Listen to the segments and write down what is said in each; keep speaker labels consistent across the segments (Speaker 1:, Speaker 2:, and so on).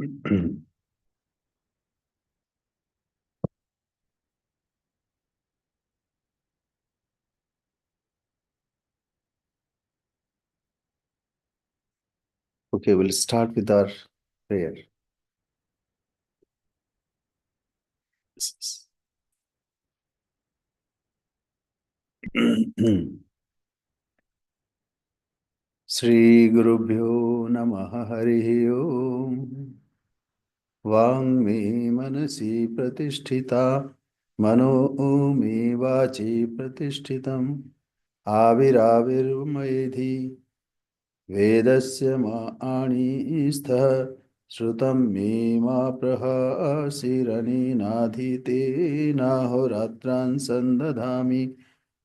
Speaker 1: Okay, we'll start with our prayer. Shri Gurubhyo Namaha Harihi Om. Vangme Manasi Pratisthita Mano Me Vachi Pratishthitam Aviravir Maedhi Vedasya Ma'ani Istha Shrutam Me Ma Praha Sirani Nadhite Nahoratran Sandadhami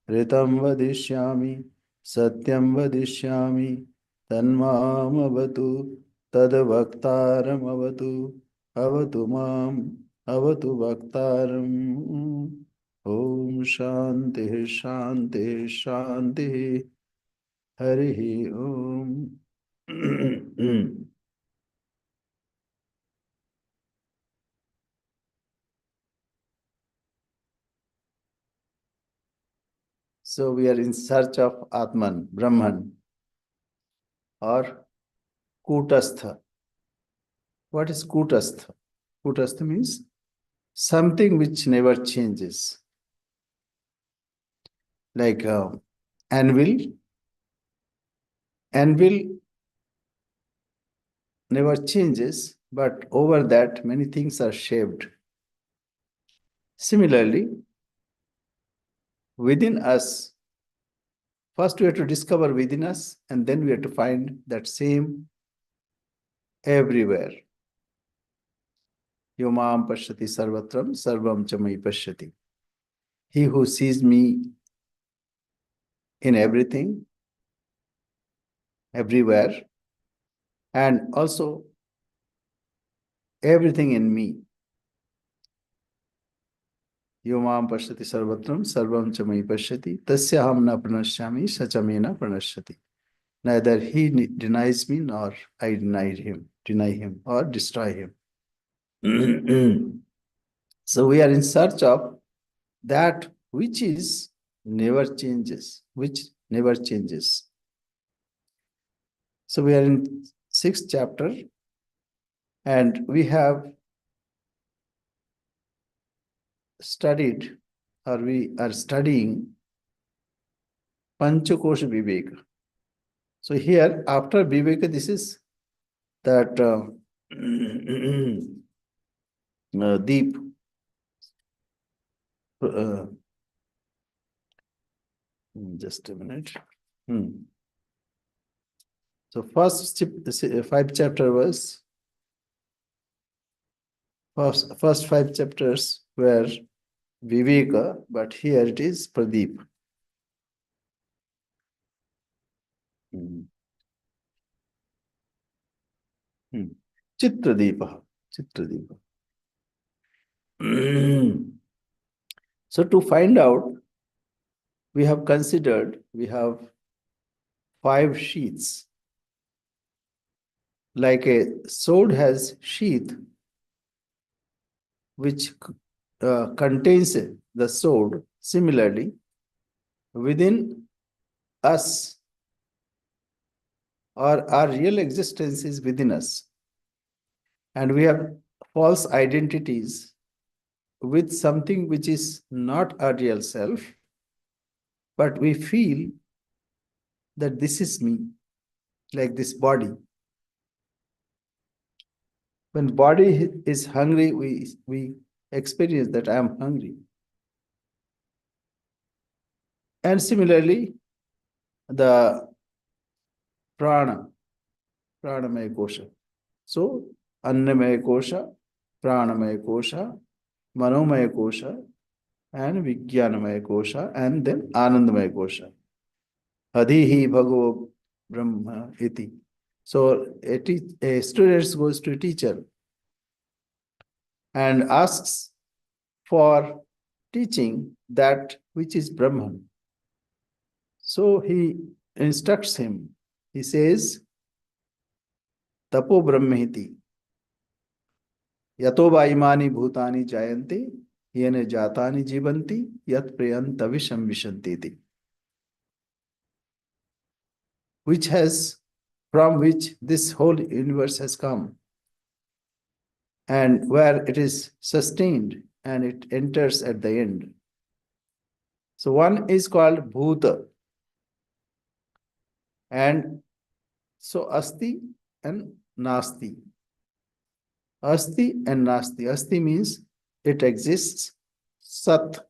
Speaker 1: Ritam Vadishyami Satyam Vadishyami Tanmamavatu Tadvaktaram Avatu Avatu Mam Avatu Vaktaram. Om Shanti Shanti Shanti. Harihi Om. So we are in search of Atman, Brahman, or Kutastha. What is Kutastha? Kutastha means something which never changes. Like anvil. Anvil never changes, but over that many things are shaped. Similarly, within us, first we have to discover within us, and then we have to find that same everywhere. Yomam pashyati sarvatram sarvam chamai pashyati. He who sees me in everything, everywhere, and also everything in me. Yomam pashyati sarvatram sarvam chamai pashyati tasyaham na pranashyami sachamena pranashyati. Neither he denies me nor I deny him or destroy him. So we are in search of that which is never changes, which never changes. So we are in 6th chapter, and we have studied, or we are studying Panchakosha Viveka. So here, after Viveka, this is that deep just a minute. So first 5 chapter was first 5 chapters were Viveka, but here it is Pradeep. Chitradeepa. Chitradeepa. So to find out, we have considered, we have 5 sheaths. Like a sword has sheath, which contains the sword. Similarly, within us, or our real existence is within us. And we have false identities with something which is not our real self, but we feel that this is me, like this body. When body is hungry, we experience that I am hungry. And similarly, the prana, pranamaya kosha. So, annamaya kosha, pranamaya kosha, manomaya kosha, and vijnanamaya kosha, and then anandamaya kosha. Adhihi bhagavo brahma iti. So a student goes to a teacher and asks for teaching that which is Brahman. So he instructs him. He says, Tapo Brahmeti. Yato va imani bhutani jayanti, yene jatani jivanti, yat priyanta visham vishanti. Which has, from which this whole universe has come, and where it is sustained and it enters at the end. So one is called bhuta, and so asti and nasti. Asti and nasti. Asti means it exists, sat,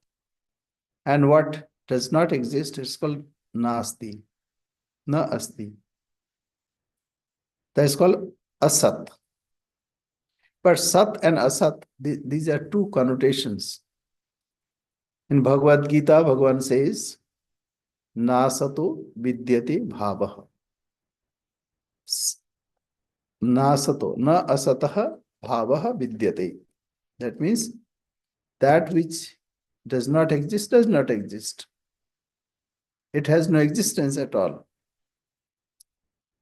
Speaker 1: and what does not exist is called nasti, na asti. That is called asat. But sat and asat, these are two connotations. In Bhagavad Gita, Bhagavan says, nasato vidyate bhavaha. Nasato, na asataha bhavaha vidyate. That means that which does not exist does not exist. It has no existence at all.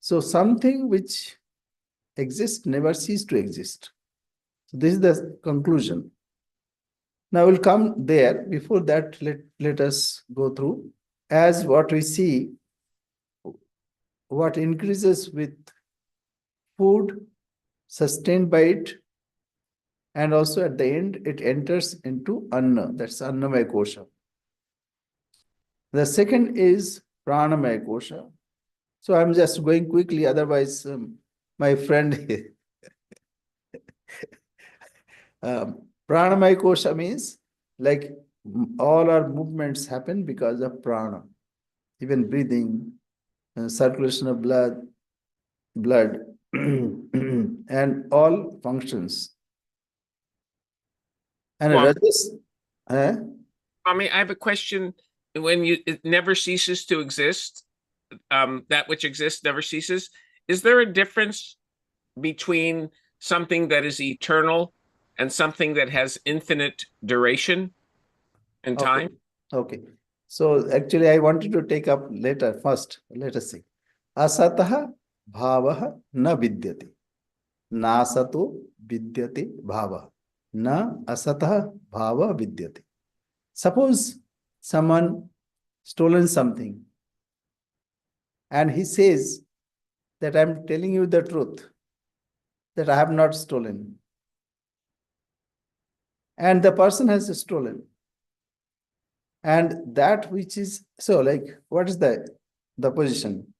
Speaker 1: So something which exists never ceases to exist. So this is the conclusion. Now we'll come there. Before that, let us go through. As what we see, what increases with food, sustained by it, and also at the end, it enters into Anna. That's Annamaya Kosha. The second is Pranamaya Kosha. So I'm just going quickly, otherwise my friend Pranamaya Kosha means like all our movements happen because of prana, even breathing, circulation of blood, and all functions. And
Speaker 2: Swami,
Speaker 1: Rajas, eh?
Speaker 2: Swami, I have a question. When it never ceases to exist, that which exists never ceases. Is there a difference between something that is eternal and something that has infinite duration and time?
Speaker 1: Okay. So actually, I wanted to take up later. First, let us see. Asataha bhavaha na vidyate. Nasato vidyate bhava. Na asataha bhava vidyate. Suppose someone stolen something and he says that I'm telling you the truth, that I have not stolen. And the person has stolen. And that which is, so like, what is the position?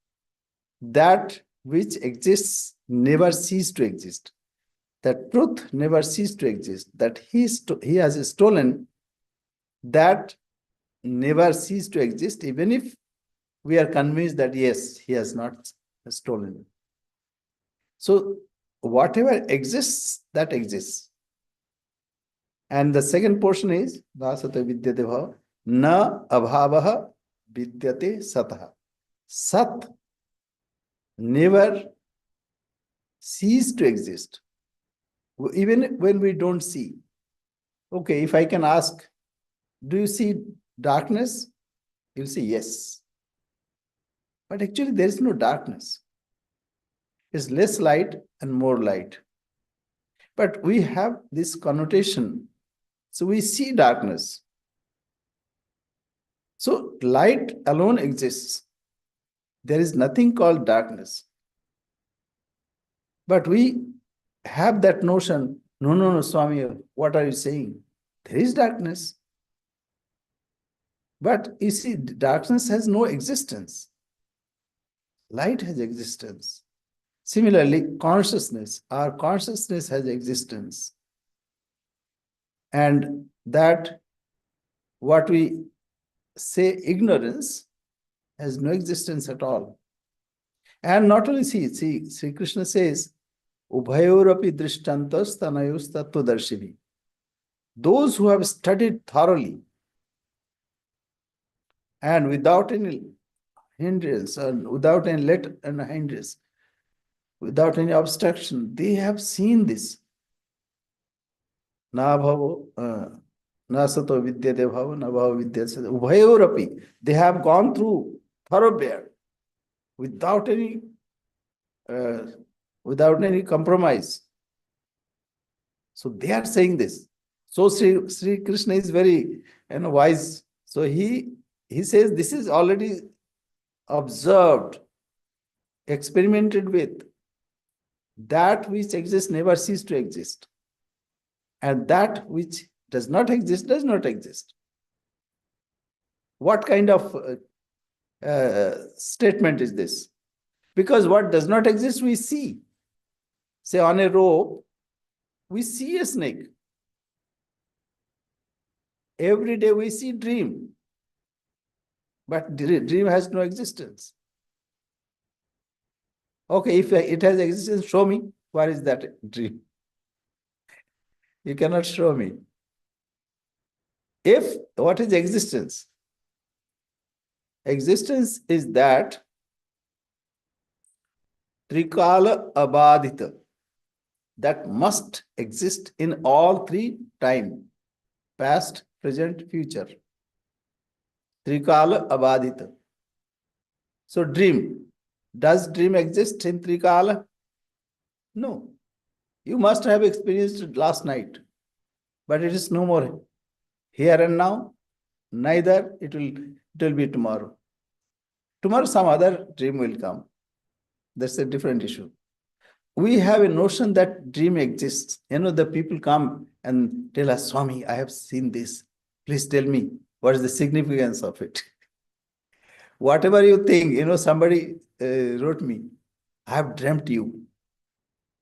Speaker 1: That which exists never cease to exist. That truth never cease to exist. That he has stolen, that never cease to exist, even if we are convinced that yes, he has not stolen. So whatever exists, that exists. And the second portion is Vasata Vidyate Bhava, Na Abhavaha Vidyate Sataha. Sat never cease to exist, even when we don't see. Okay, if I can ask, do you see darkness? You'll say yes. But actually, there is no darkness. It's less light and more light. But we have this connotation. So we see darkness. So light alone exists. There is nothing called darkness. But we have that notion, no, Swami, what are you saying? There is darkness. But you see, darkness has no existence. Light has existence. Similarly, consciousness, our consciousness has existence. And that what we say ignorance has no existence at all. And not only see, Sri Krishna says, Ubhayorapi drishtantas tanayus tattvadarshini. Those who have studied thoroughly and without any hindrance and without any let and hindrance, without any obstruction, they have seen this. Na bhavo, na sato vidyate bhava, na bhava vidyate sato. Ubhayorapi. They have gone through thoroughfare without any compromise. So they are saying this. So Sri Krishna is very wise. So he says this is already observed, experimented with. That which exists never cease to exist. And that which does not exist does not exist. What kind of statement is this? Because what does not exist, we see. Say on a rope, we see a snake. Every day we see dream. But dream has no existence. Okay, if it has existence, show me. Where is that dream? You cannot show me. If what is existence? Existence is that Trikala Abadita that must exist in all three time, past, present, future. Trikala Abadita. So dream. Does dream exist in Trikala? No. You must have experienced it last night, but it is no more here and now. Neither it will be tomorrow. Tomorrow some other dream will come. That's a different issue. We have a notion that dream exists. The people come and tell us, Swami, I have seen this. Please tell me, what is the significance of it? Whatever you think, somebody wrote me, I have dreamt you.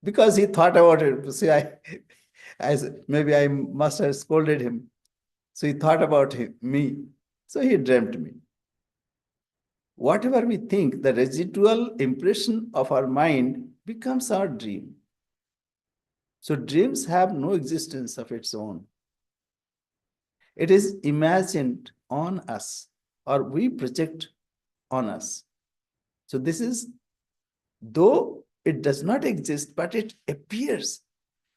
Speaker 1: Because he thought about it. See, maybe I must have scolded him. So he thought about me. So he dreamt me. Whatever we think, the residual impression of our mind becomes our dream. So dreams have no existence of its own. It is imagined on us, or we project on us. So this is, though it does not exist, but it appears.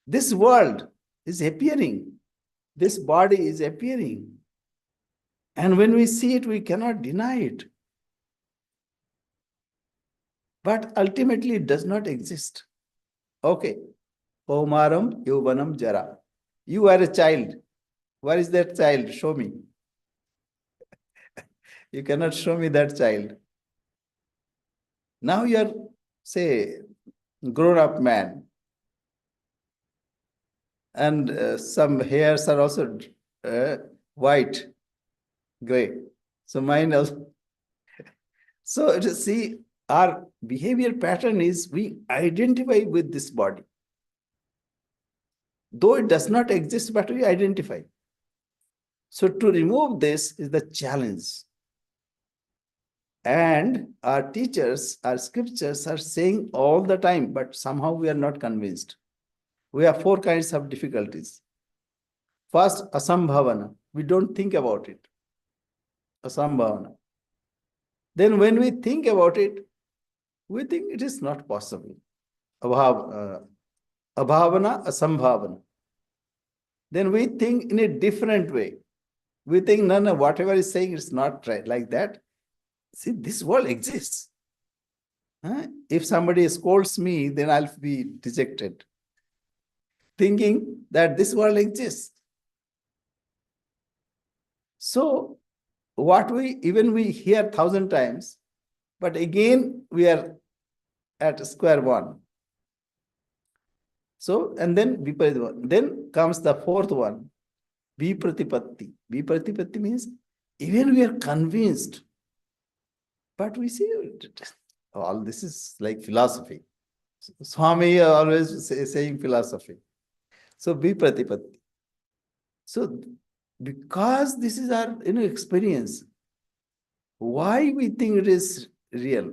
Speaker 1: This world is appearing. This body is appearing. And when we see it, we cannot deny it. But ultimately, it does not exist. Okay. Kaumaram Yauvanam Jara. You are a child. Where is that child? Show me. You cannot show me that child. Now you are, say, grown-up man. And some hairs are also white, gray. So mine also. So to see, our behavior pattern is we identify with this body. Though it does not exist, but we identify. So to remove this is the challenge. And our teachers, our scriptures are saying all the time, but somehow we are not convinced. We have four kinds of difficulties. First, asambhavana. We don't think about it. Asambhavana. Then when we think about it, we think it is not possible. Abhavana, asambhavana. Then we think in a different way. We think, no, whatever is saying is not right, like that. See, this world exists. If somebody scolds me, then I'll be dejected. Thinking that this world exists. So, even we hear 1,000 times, but again we are at square one. So, and then comes the fourth one, Vipratipatti. Vipratipatti means even we are convinced, but we see all this is like philosophy. Swami always saying philosophy. So Vipratipatti. So because this is our experience, why we think it is real?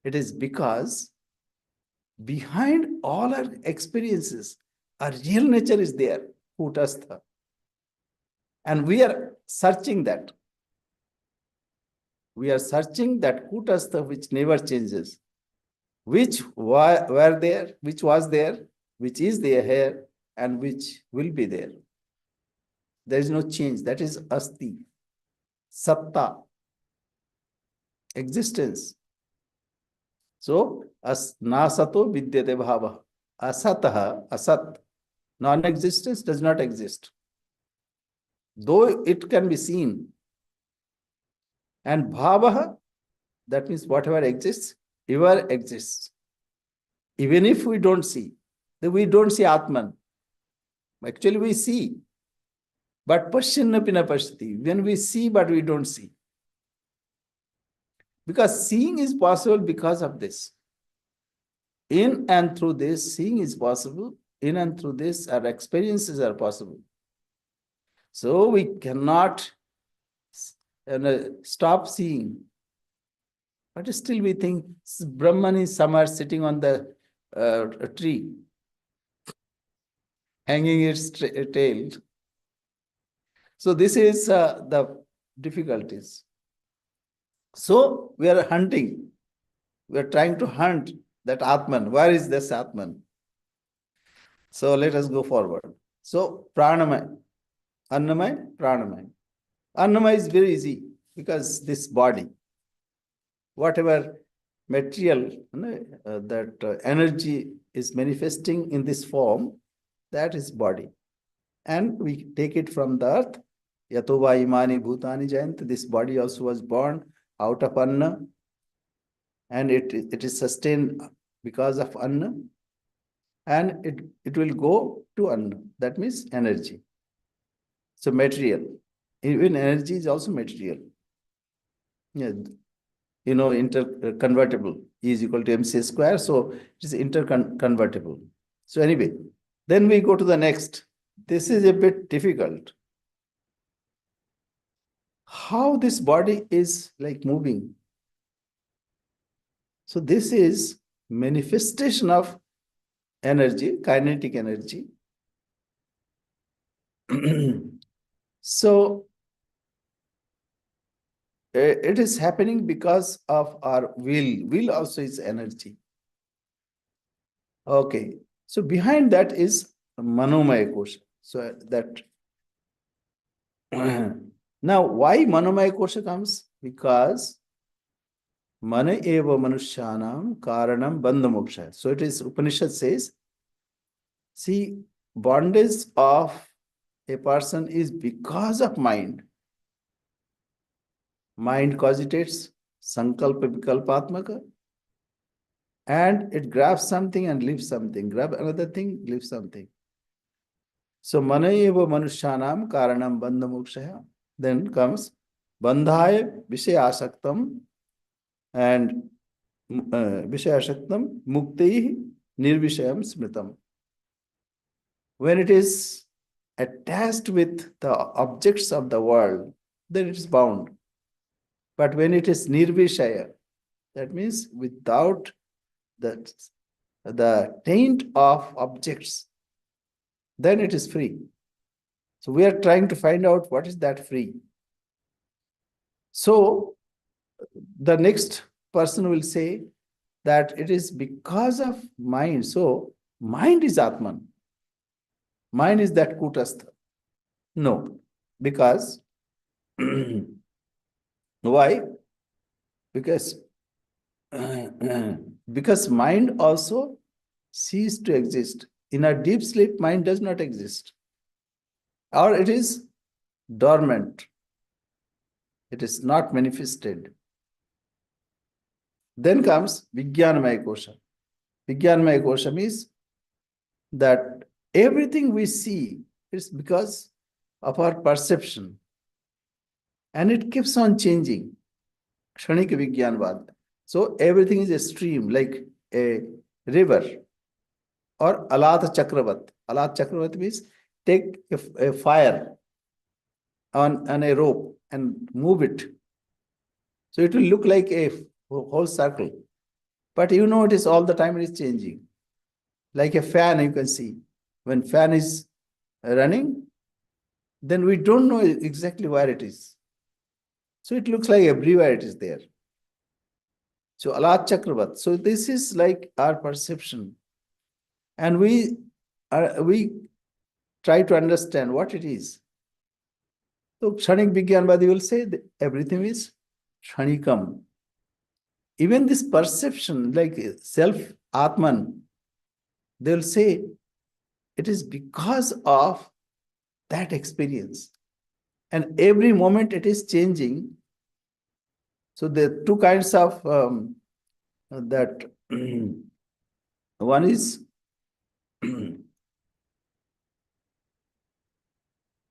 Speaker 1: It is because behind all our experiences, our real nature is there, Kutastha. And we are searching that. We are searching that Kutastha which never changes, which were there, which was there, which is there here, and which will be there. There is no change. That is Asti, Satta, existence. So, nasato vidyate bhava, asataha, asat. Non-existence does not exist, though it can be seen. And bhavaha, that means whatever exists, ever exists. Even if we don't see, we don't see Atman. Actually, we see. But pasyanna pina pashyati. When we see, but we don't see. Because seeing is possible because of this. In and through this, seeing is possible. In and through this, our experiences are possible. So we cannot stop seeing. But still we think Brahman is somewhere sitting on the tree, hanging its tail. So this is the difficulties. So we are hunting. We are trying to hunt that Atman. Where is this Atman? So let us go forward. So pranamay, annamay, pranamay. Annamay is very easy because this body, whatever material that energy is manifesting in this form, that is body. And we take it from the earth. Yatova imani bhutani jayant. This body also was born out of Anna. And it is sustained because of Anna. And it will go to Anna. That means energy. So material. Even energy is also material. Yeah. Interconvertible. E is equal to mc square. So it is interconvertible. So anyway, then we go to the next. This is a bit difficult. How this body is like moving. So this is manifestation of energy, kinetic energy. So it is happening because of our will. Will also is energy. Okay. So behind that is manomaya kosha. So that now why manomaya kosha comes? Because mana eva manushyanam karanam bandha moksha. So it is Upanishad says, see, bondage of a person is because of mind. Mind cogitates, sankalpa vikalpatmaka, and it grabs something and leaves something, grab another thing, leave something. So manayeva manushyanam karanam bandha mokshaya. Then comes bandhaya vishayasaktam and vishayasaktam mukti nirvishayam smritam. When it is attached with the objects of the world, then it is bound. But when it is nirvishaya, that means without the taint of objects, then it is free. So we are trying to find out what is that free. So the next person will say that it is because of mind. So mind is Atman. Mind is that Kutastha. No, because why? Because because mind also ceased to exist. In a deep sleep, mind does not exist. Or it is dormant. It is not manifested. Then comes Vijnanamaya Kosha. Vijnanamaya Kosha means that everything we see is because of our perception. And it keeps on changing. Kshanika Vijnanvad. So everything is a stream, like a river. Or Alat Chakravat. Alat Chakravat means take a fire on a rope and move it. So it will look like a whole circle. But you know it is all the time it is changing. Like a fan, you can see. When fan is running, then we don't know exactly where it is. So it looks like everywhere it is there. So Alat Chakravat. So this is like our perception. And we try to understand what it is. So Kshanik Vijnanvadi will say that everything is Kshanikam. Even this perception, like self Atman, they will say it is because of that experience. And every moment it is changing. So there are two kinds of that. One is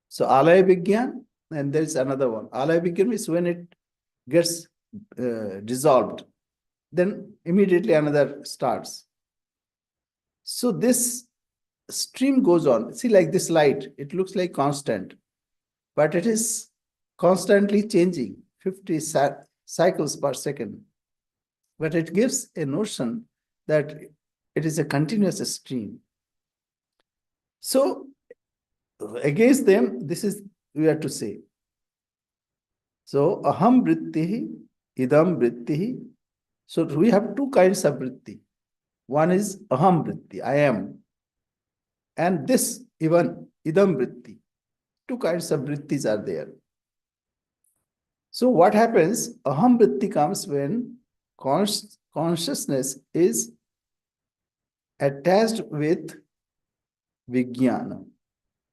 Speaker 1: so alaya vigyan, and there is another one. Alaya vigyan is when it gets dissolved, then immediately another starts. So this stream goes on. See, like this light, it looks like constant, but it is constantly changing, 50 cycles per second. But it gives a notion that it is a continuous stream. So against them, this is we have to say. So aham vrittihi, idam vrittihi. So we have two kinds of vritti. One is aham vritti, I am. And this even idam vritti. Two kinds of vrittis are there. So what happens? Aham vritti comes when consciousness is attached with vijnana,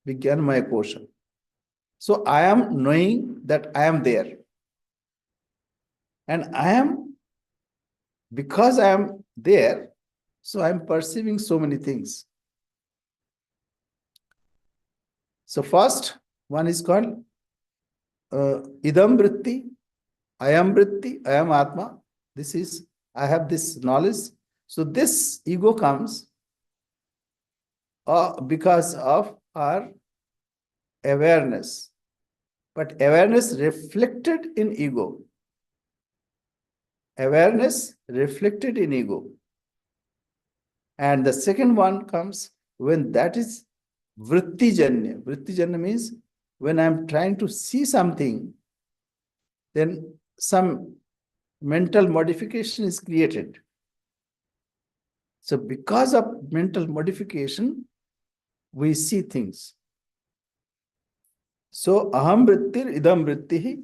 Speaker 1: vijnanamaya kosha. So I am knowing that I am there. And I am, because I am there, so I am perceiving so many things. So first one is called idam vritti, I am vritti, I am atma. This is, I have this knowledge. So this ego comes because of our awareness. But awareness reflected in ego. Awareness reflected in ego. And the second one comes when that is vrittijanya. Vrittijanya means when I'm trying to see something, then some mental modification is created. So because of mental modification, we see things. So aham vrittir idam vrittihi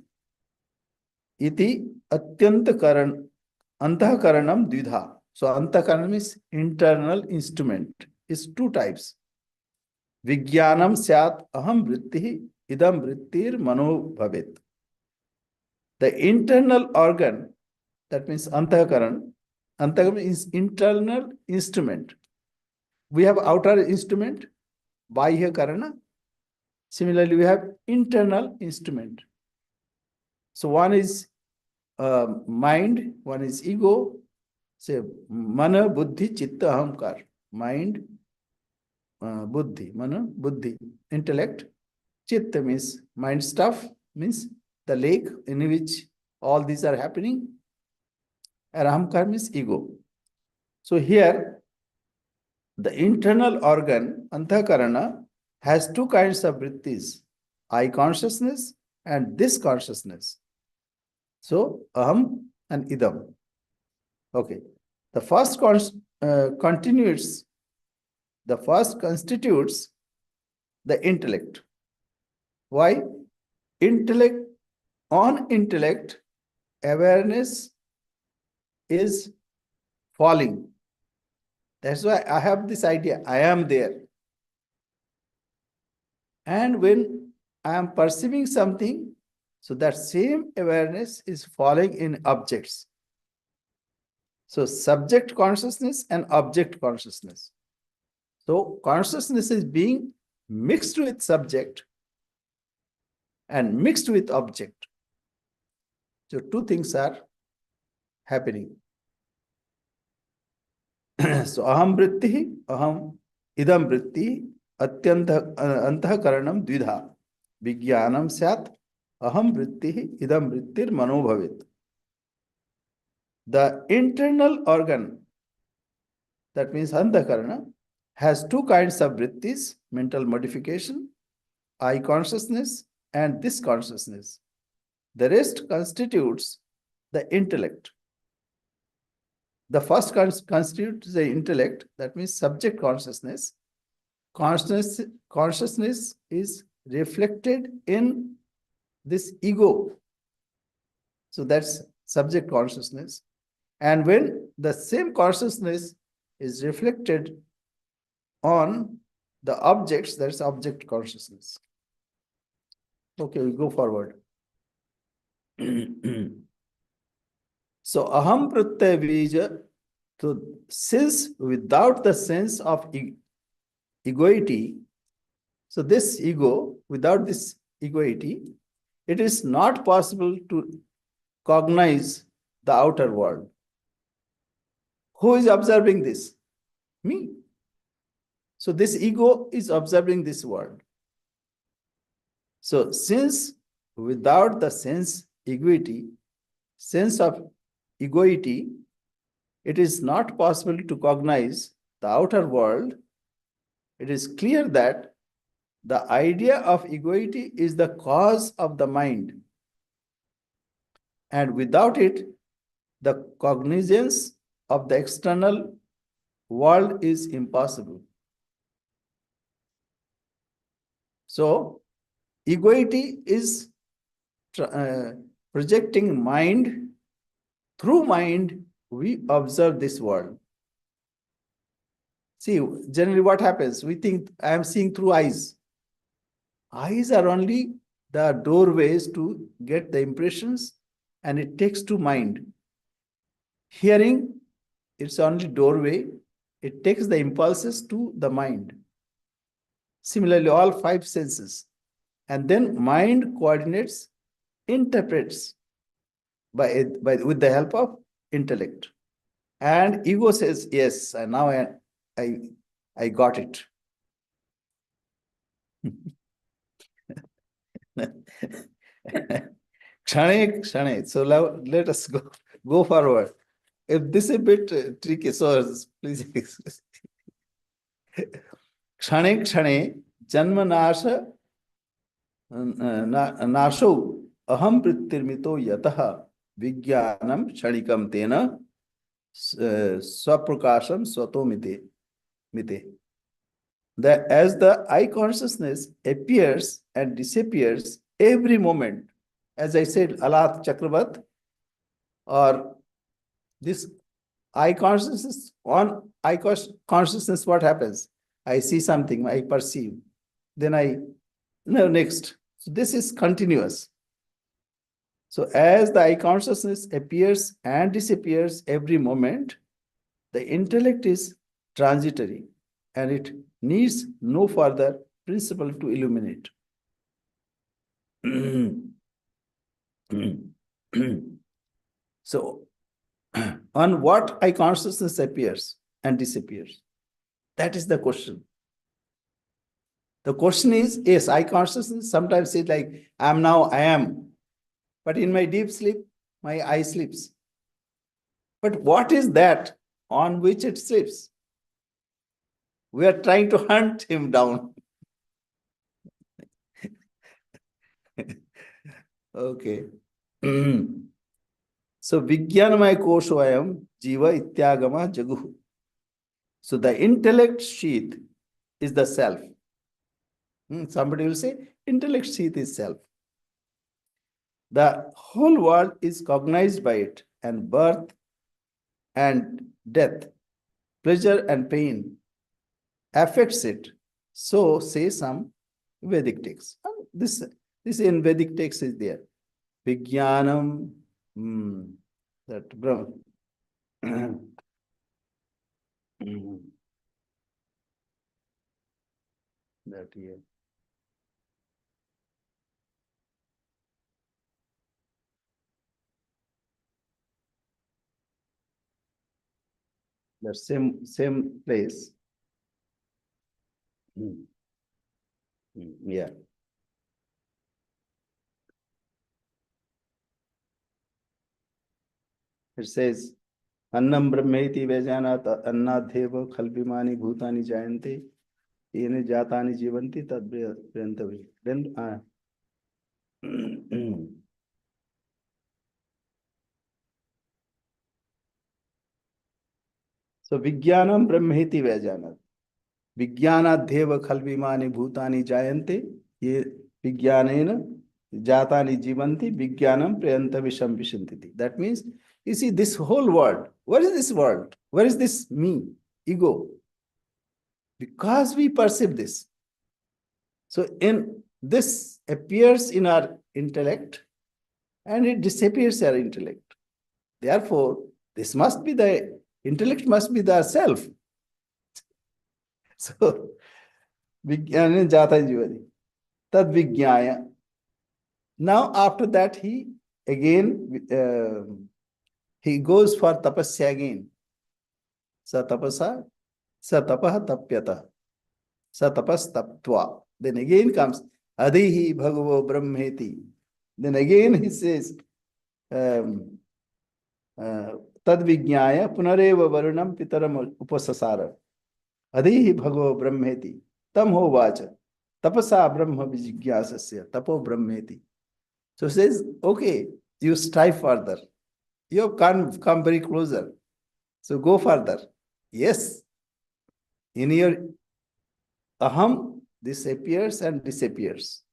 Speaker 1: iti atyanta antahakaranam dvidha. So antahakaranam is internal instrument. Is two types. Vijnanam syat aham vrittihi idam vrittir mano bhavet. The internal organ, that means antahakaran. Antahakaran is internal instrument. We have outer instrument, bahya karana. Similarly, we have internal instrument. So one is mind, one is ego. Say mana, buddhi, chitta, ahamkar. Mind, buddhi, mana, buddhi, intellect. Chitta means mind stuff, means the lake in which all these are happening. And ahamkar means ego. So here, the internal organ, anthakarana, has two kinds of vrittis, I consciousness and this consciousness. So, aham and idam. Okay. The first constitutes the intellect. Why? Intellect, on intellect, awareness is falling. That's why I have this idea, I am there. And when I am perceiving something, so that same awareness is falling in objects. So subject consciousness and object consciousness. So consciousness is being mixed with subject and mixed with object. So two things are happening. So aham vritti, aham idam vritti, atyanta antahakaranam dvidha. Vijnanam syat aham vritti idam vrittir mano bhavet. The internal organ, that means antakarana, has two kinds of vrittis, mental modification, I consciousness and this consciousness. The rest constitutes the intellect. The first constitutes the intellect, that means subject consciousness. Consciousness is reflected in this ego. So that's subject consciousness. And when the same consciousness is reflected on the objects, that's object consciousness. Okay, we go forward. So aham pratyaya bija, so since without the sense of egoity, so this ego, without this egoity, it is not possible to cognize the outer world. Who is observing this? Me. So this ego is observing this world. So since without the sense egoity, sense of egoity, it is not possible to cognize the outer world, it is clear that the idea of egoity is the cause of the mind. And without it, the cognizance of the external world is impossible. So, egoity is projecting mind. Through mind, we observe this world. See, generally what happens? We think I am seeing through eyes. Eyes are only the doorways to get the impressions, and it takes to mind. Hearing, it's only doorway. It takes the impulses to the mind. Similarly, all five senses. And then mind coordinates, interprets with the help of intellect. And ego says, yes, and now I got it. So let us go forward. If this is a bit tricky, so please excuse. Kshane kshane janma nasha nasho aham prittirmito yataha vigyanam kshanikam tena swaprakasham swato mite. That as the I consciousness appears and disappears every moment, as I said, Alat Chakravat, or this I consciousness, on I consciousness, what happens? I see something, I perceive, then next. So this is continuous. So as the I consciousness appears and disappears every moment, the intellect is transitory and it needs no further principle to illuminate. So, on what I consciousness appears and disappears? That is the question. The question is, yes, I consciousness sometimes say like, I am. But in my deep sleep, my eye sleeps. But what is that on which it sleeps? We are trying to hunt him down. Okay. So, Vijnanamaya Koshoayam Jiva Ityagama Jaguhu. So, the intellect sheath is the self. Somebody will say, intellect sheath is self. The whole world is cognized by it, and birth and death, pleasure and pain affects it. So say some Vedic texts. This in Vedic text is there. Vijnanam, that Brahma. That here. The same place. Yeah. It says, Annam Brahmeti Vajanat Annadheva Khalbimani Bhutani Jayante Yene Jatani Jivanti Tad Priyantavi. Then so Vijnanam Brahmeti Vajanat. Vijnanadheva Khalbimani Bhutani Jayante Ye Vijnanena Jatani Jivanti Vijnanam Priyanta Visham Vishantiti. That means, you see, this whole world, where is this world? Where is this me, ego? because we perceive this. So in this appears in our intellect and it disappears in our intellect. Therefore, this must be the intellect must be the self. So Vijnana Jata Jivadi. Tad Vijnaya. Now after that he again he goes for tapasya again. Sa tapasa, sa tapah tapyata, sa tapas taptva. Then again comes Adihi Bhagavo Brahmeti. Then again he says um, Tad Vijnaya Punareva Varunam Pitaram Upasasara. Adihi Bhagavo Brahmeti. Tam ho vacha. Tapasa Brahma Vijigyasasya. Tapo Brahmeti. So says, okay, you strive further. You have come very closer. So go further. Yes, in your aham, this appears and disappears.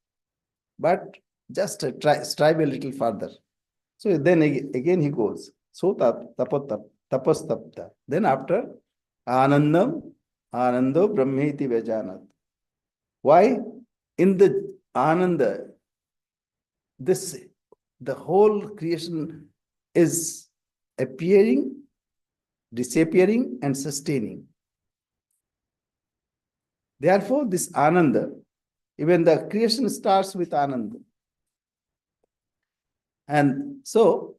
Speaker 1: But just strive a little further. So then again he goes. So tapastapta. Then after anandam, anando brahmeti vajanat. Why? In the ananda, this the whole creation is appearing, disappearing, and sustaining. Therefore, this ananda, even the creation starts with ananda. And so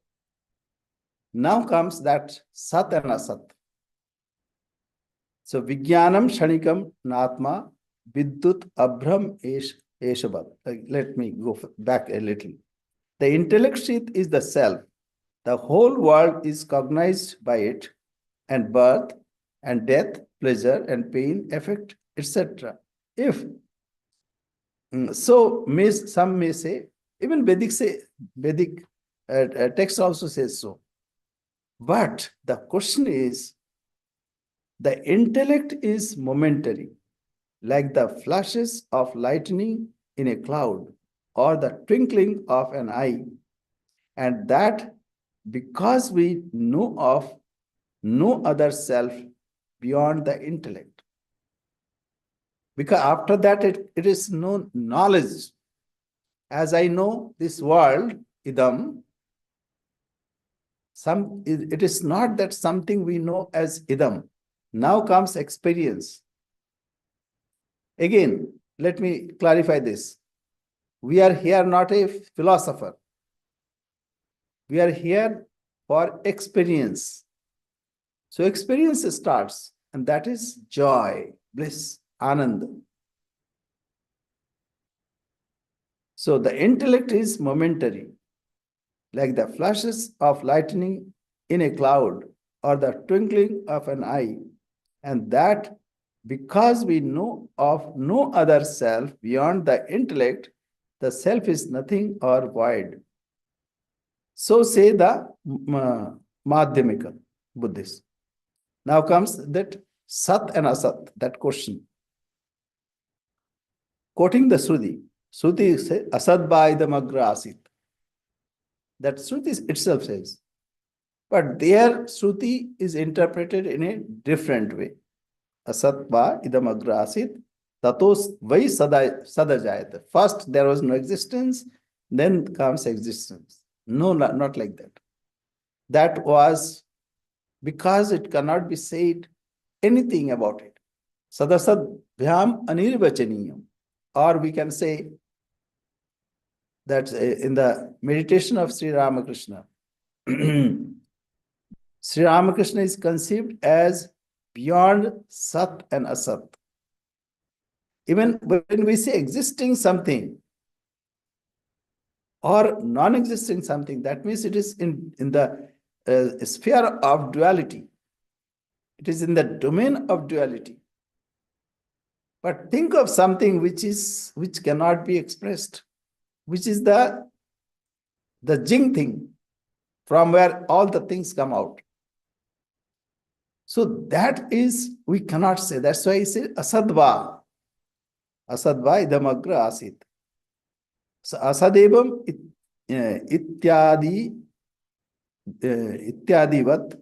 Speaker 1: now comes that sat and asat. So vijnanam shanikam natma vidyut abhram eshavat. Let me go back a little. The intellect sheath is the self. The whole world is cognized by it, and birth and death, pleasure and pain, effect, etc. If so, some may say, even Vedic text also says so. But the question is, the intellect is momentary, like the flashes of lightning in a cloud or the twinkling of an eye, and that because we know of no other self beyond the intellect. Because after that, it is no knowledge. As I know this world, idam, it is not that something we know as idam. Now comes experience. Again, let me clarify this. We are here not a philosopher. We are here for experience. So experience starts, and that is joy, bliss, anand. So the intellect is momentary, like the flashes of lightning in a cloud or the twinkling of an eye, and that because we know of no other self beyond the intellect, the self is nothing or void. So say the Madhyamika Buddhists. Now comes that Sat and Asat, that question. Quoting the Shruti says, Asad Bhaidam Agra Asit. That Shruti itself says. But there Shruti is interpreted in a different way. Asat va idam agra asit, tatos vai sadajayat. First there was no existence, then comes existence. No, not like that. That was because it cannot be said anything about it. Sadasad bhyam anirvachaniyam. Or we can say that in the meditation of Sri Ramakrishna, Sri Ramakrishna is conceived as beyond Sat and Asat. Even when we say existing something or non-existing something, that means it is in the sphere of duality. It is in the domain of duality. But think of something which cannot be expressed, which is the Jing thing, from where all the things come out. So that is, we cannot say. That's why I say asadva. Asadva idamagra asit. So asadevam ityadi ityadivat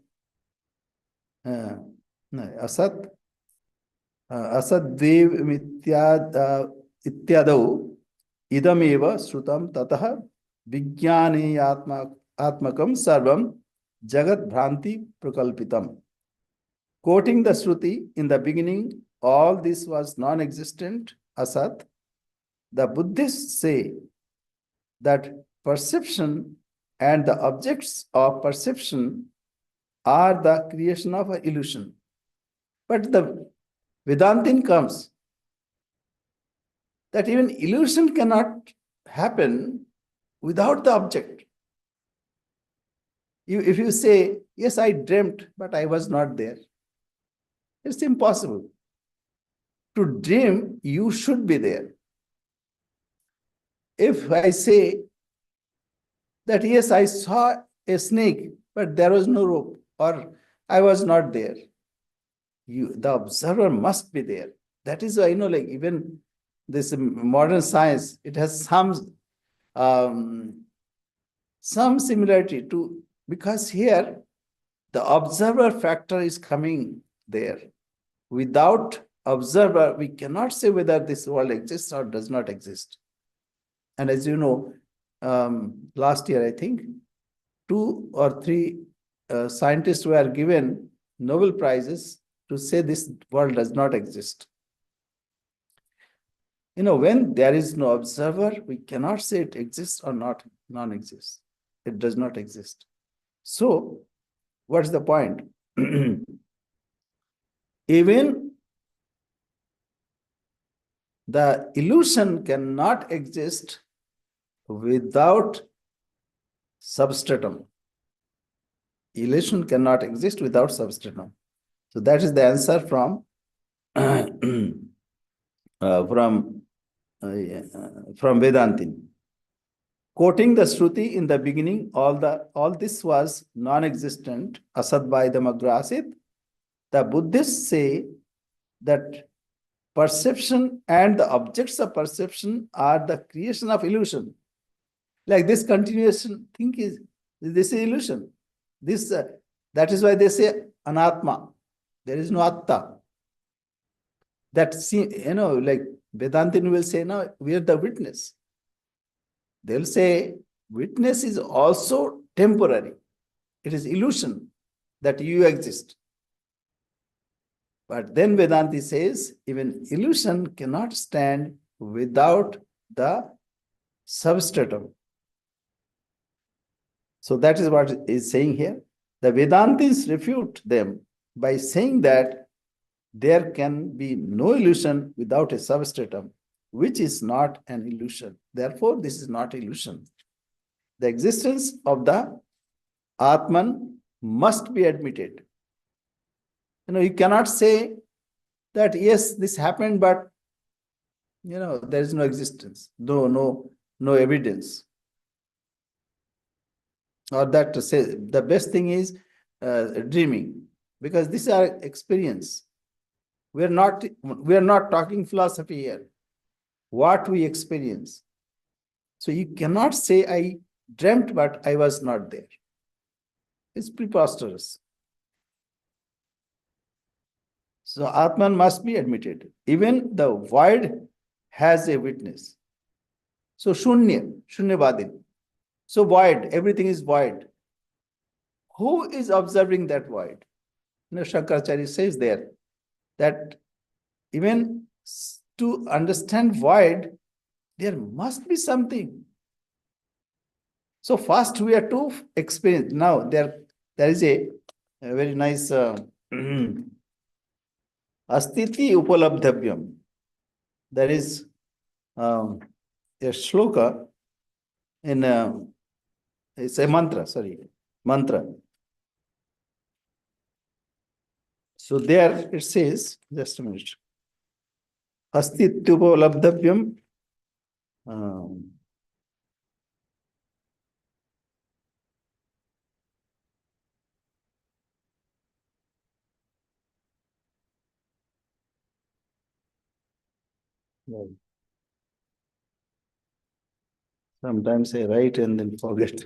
Speaker 1: asat असद्देव इत्यादौ इदमेव श्रुतं ततः विज्ञानेयात्मा आत्मकं सर्वं जगत भ्रांति प्रकल्पितम. Quoting the Shruti, in the beginning, all this was non-existent, asat. The Buddhists say that perception and the objects of perception are the creation of an illusion. But the Vedantin comes that even illusion cannot happen without the object. If you say, yes, I dreamt, but I was not there, it's impossible. To dream, you should be there. If I say that, yes, I saw a snake, but there was no rope, or I was not there, the observer must be there. That is why, like even this modern science, it has some similarity to, because here the observer factor is coming there. Without observer, we cannot say whether this world exists or does not exist. And as you know, last year, I think, 2 or 3 scientists were given Nobel Prizes to say this world does not exist. When there is no observer, we cannot say it exists or not non-exists. It does not exist. So, what's the point? Even the illusion cannot exist without substratum. Illusion cannot exist without substratum. So that is the answer from Vedantin. Quoting the Shruti, in the beginning, all this was non-existent, asad vaidam agrasit. The Buddhists say that perception and the objects of perception are the creation of illusion. Like this continuation thing this is illusion. That is why they say anatma. There is no atta. That like Vedantin will say, no, we are the witness. They'll say witness is also temporary. It is illusion that you exist. But then Vedanti says even illusion cannot stand without the substratum. So that is what it is saying here. The Vedantis refute them by saying that there can be no illusion without a substratum, which is not an illusion. Therefore, this is not illusion. The existence of the Atman must be admitted. You cannot say that, yes, this happened, but, there is no existence, no evidence. Or that to say, the best thing is dreaming, because these are experience. We are not talking philosophy here. What we experience. So you cannot say I dreamt, but I was not there. It's preposterous. So Atman must be admitted. Even the void has a witness. So Shunyavadin. So void, everything is void. Who is observing that void? Shankaracharya says there that even to understand void, there must be something. So first we are to experience. Now there is a very nice astiti upalabdhavyam. There is a shloka in it's a mantra. So there it says, just a minute. Astityupalabdhavyam. Sometimes I write and then forget.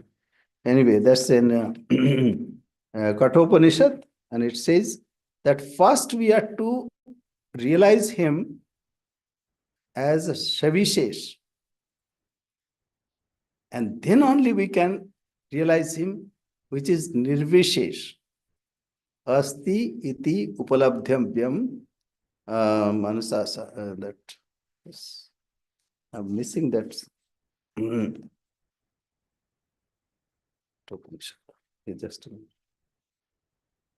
Speaker 1: Anyway, that's in Kathopanishad, and it says that first we are to realize him as a Shavishesh. And then only we can realize him, which is Nirvishesh. Asti iti upalabdhyam manusasa. That yes, I'm missing that. Just a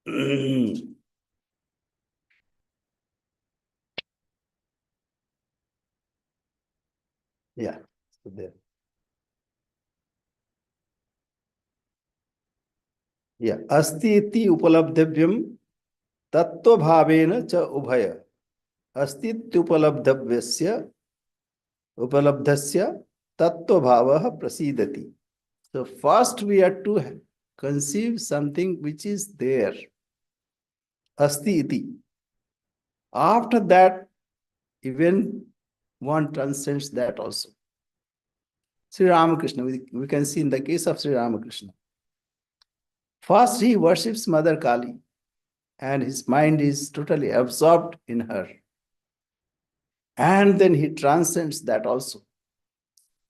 Speaker 1: minute. Yeah, so there. Yeah, asti iti upalabdhyam tattva bhavena cha ubhaya. Asti upalabdhyasya upalabdhasya tattva bhavaha prasidati. So first we have to conceive something which is there. Asti iti. After that, even one transcends that also. Sri Ramakrishna, we can see in the case of Sri Ramakrishna. First, he worships Mother Kali, and his mind is totally absorbed in her. And then he transcends that also.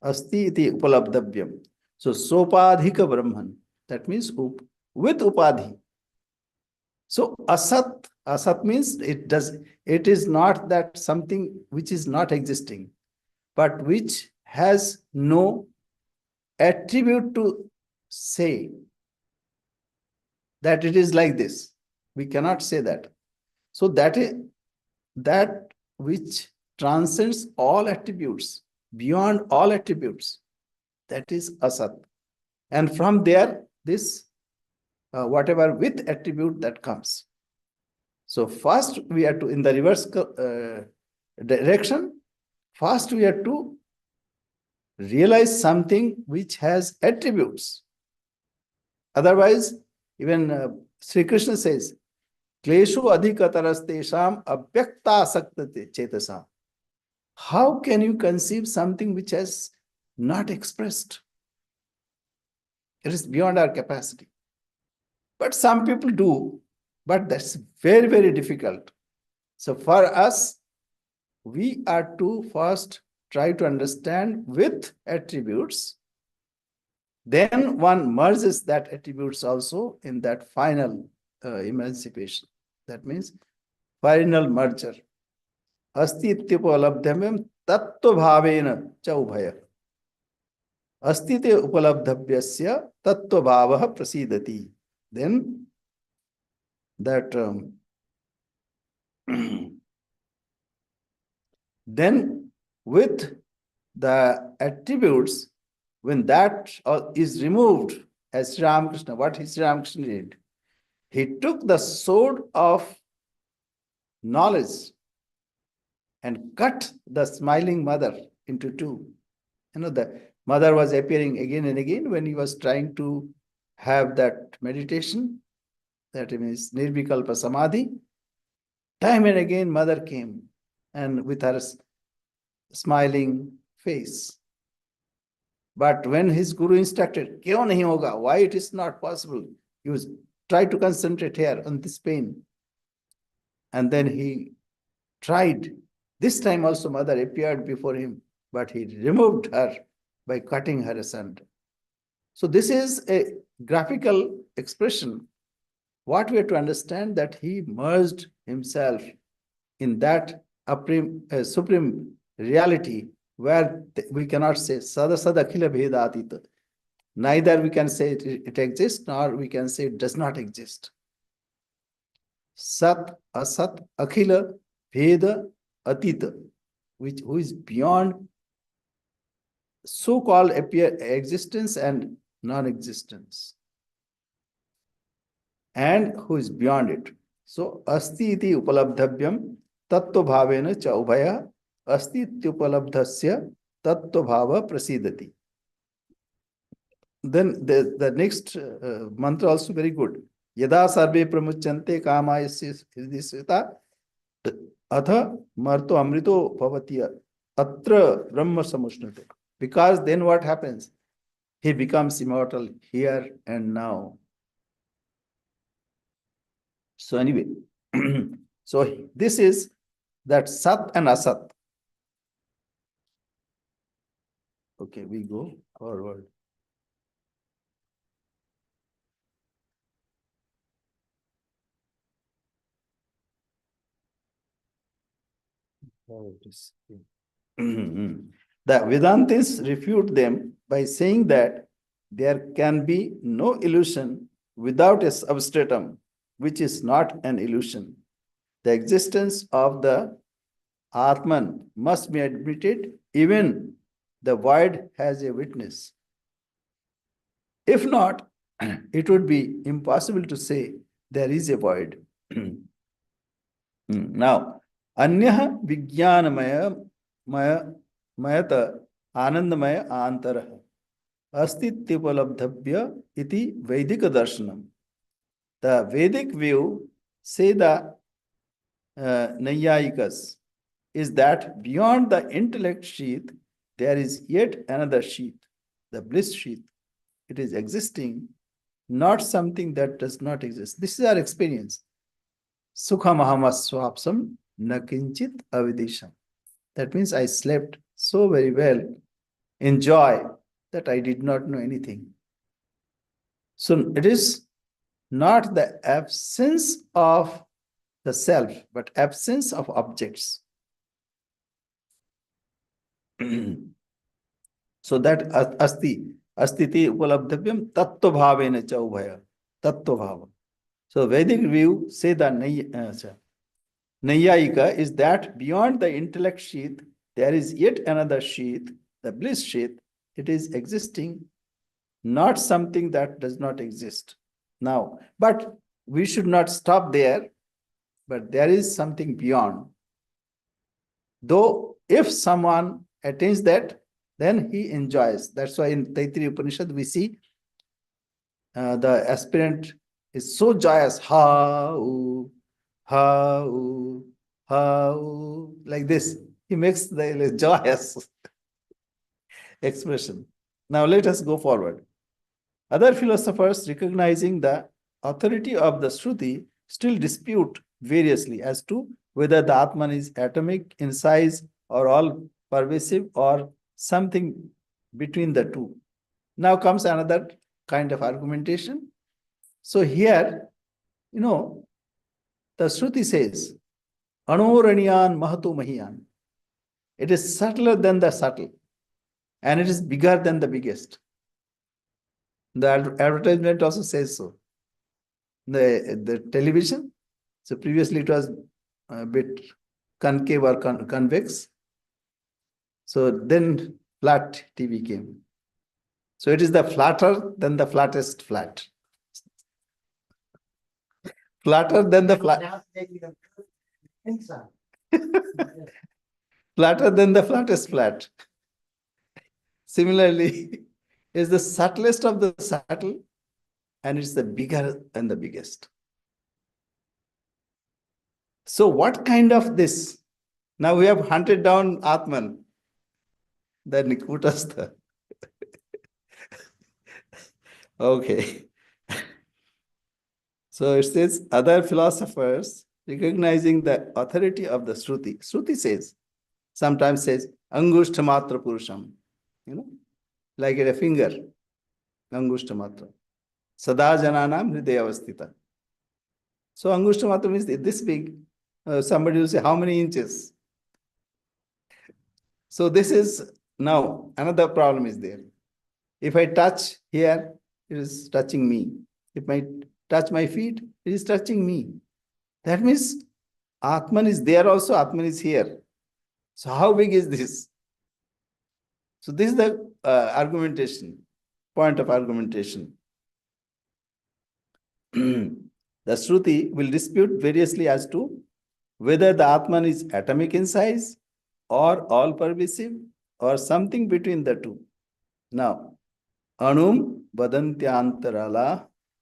Speaker 1: Asti iti upalabdhavyam. So, sopadhika Brahman. That means with upadhi. So, asat means it is not that something which is not existing, but which has no attribute to say that it is like this. We cannot say that. So that is that which transcends all attributes, beyond all attributes. That is asat. And from there, this whatever with attribute that comes. So first we have to, in the reverse direction, first we have to realize something which has attributes. Otherwise, even Sri Krishna says, Kleshu adhikatarastesham abhyakta saktate chetasam. How can you conceive something which has not expressed? It is beyond our capacity. But some people do, but that's very, very difficult. So for us, we are to first try to understand with attributes. Then one merges that attributes also in that final emancipation. That means final merger. Astitipalabdhyam tattva bhavena cha ubhaya. Astite upalabdhavyasya tattva bhavaha prasidati. Then that then with the attributes, when that is removed, as Sri Ramakrishna, what Sri Ramakrishna did, he took the sword of knowledge and cut the smiling mother into two. You know, the mother was appearing again and again when he was trying to have that meditation, that means Nirvikalpa Samadhi. Time and again, mother came and with her smiling face. But when his guru instructed, "Kyon nahi hoga?" Why it is not possible? He was try to concentrate here on this pain. And then he tried. This time also mother appeared before him, but he removed her by cutting her asunder. So this is a graphical expression. What we have to understand that he merged himself in that supreme reality where we cannot say sadasad akhila bhedatita. Neither we can say it exists, nor we can say it does not exist. Sat, asat, akhila, bheda, atita, who is beyond so-called existence and non-existence, and who is beyond it. So, asti iti upalabdhavyam tattva bhavena cha ubhaya asti iti upalabdhasya tattva bhava prasidati. Then the next mantra also very good. Yada sarve pramuchante kamayasya hridisvita atha marto amrito bhavatiya atra brahma samushnate. Because then what happens? He becomes immortal here and now. So anyway, so this is that Sat and Asat. Okay, we go forward. Oh, it is. The Vedantis refute them by saying that there can be no illusion without a substratum, which is not an illusion. The existence of the Atman must be admitted, even the void has a witness. If not, it would be impossible to say there is a void. Now, Anya Vijnanamaya Maya Mayata Anandamaya Antara Astityupalabdhabhya iti Vedika Darshanam. The Vedic view, say the Nayayikas, is that beyond the intellect sheath, there is yet another sheath, the bliss sheath. It is existing, not something that does not exist. This is our experience. Sukhamaham nakinchit avidisham. That means I slept so very well in joy that I did not know anything. So it is not the absence of the self, but absence of objects. So that astiti upalabdhavyam tattva bhavena cha ubhaya. Tattva bhava. So Vedic view say the Nayayika is that beyond the intellect sheath, there is yet another sheath, the bliss sheath. It is existing, not something that does not exist. Now, but we should not stop there, but there is something beyond. Though if someone attains that, then he enjoys. That's why in Taittiriya Upanishad we see the aspirant is so joyous, ha, like this. He makes the joyous expression. Now let us go forward. Other philosophers, recognizing the authority of the Shruti, still dispute variously as to whether the Atman is atomic in size or all pervasive or something between the two. Now comes another kind of argumentation. So here, the Shruti says, Anoraniyan Mahatu Mahiyan. It is subtler than the subtle, and it is bigger than the biggest. The advertisement also says so. The television, so previously it was a bit concave or convex. So then flat TV came. So it is the flatter than the flattest flat. Flatter than the flat. Flatter than the flattest flat. Similarly, is the subtlest of the subtle, and it's the bigger than the biggest. So what kind of this? Now we have hunted down Atman, the Nikutastha. Okay. So it says, other philosophers, recognizing the authority of the Shruti. Shruti says, sometimes says, Angushtamatra Purusham, like a finger, Angushtamatra. Sada Jananam Hridayavastita. So Angushtamatra means this big. Somebody will say, how many inches? So this is now another problem is there. If I touch here, it is touching me. If I touch my feet, it is touching me. That means Atman is there also, Atman is here. So how big is this? So this is the argumentation, point of argumentation. The Shruti will dispute variously as to whether the Atman is atomic in size or all-pervasive or something between the two. Now, Anum Vadantya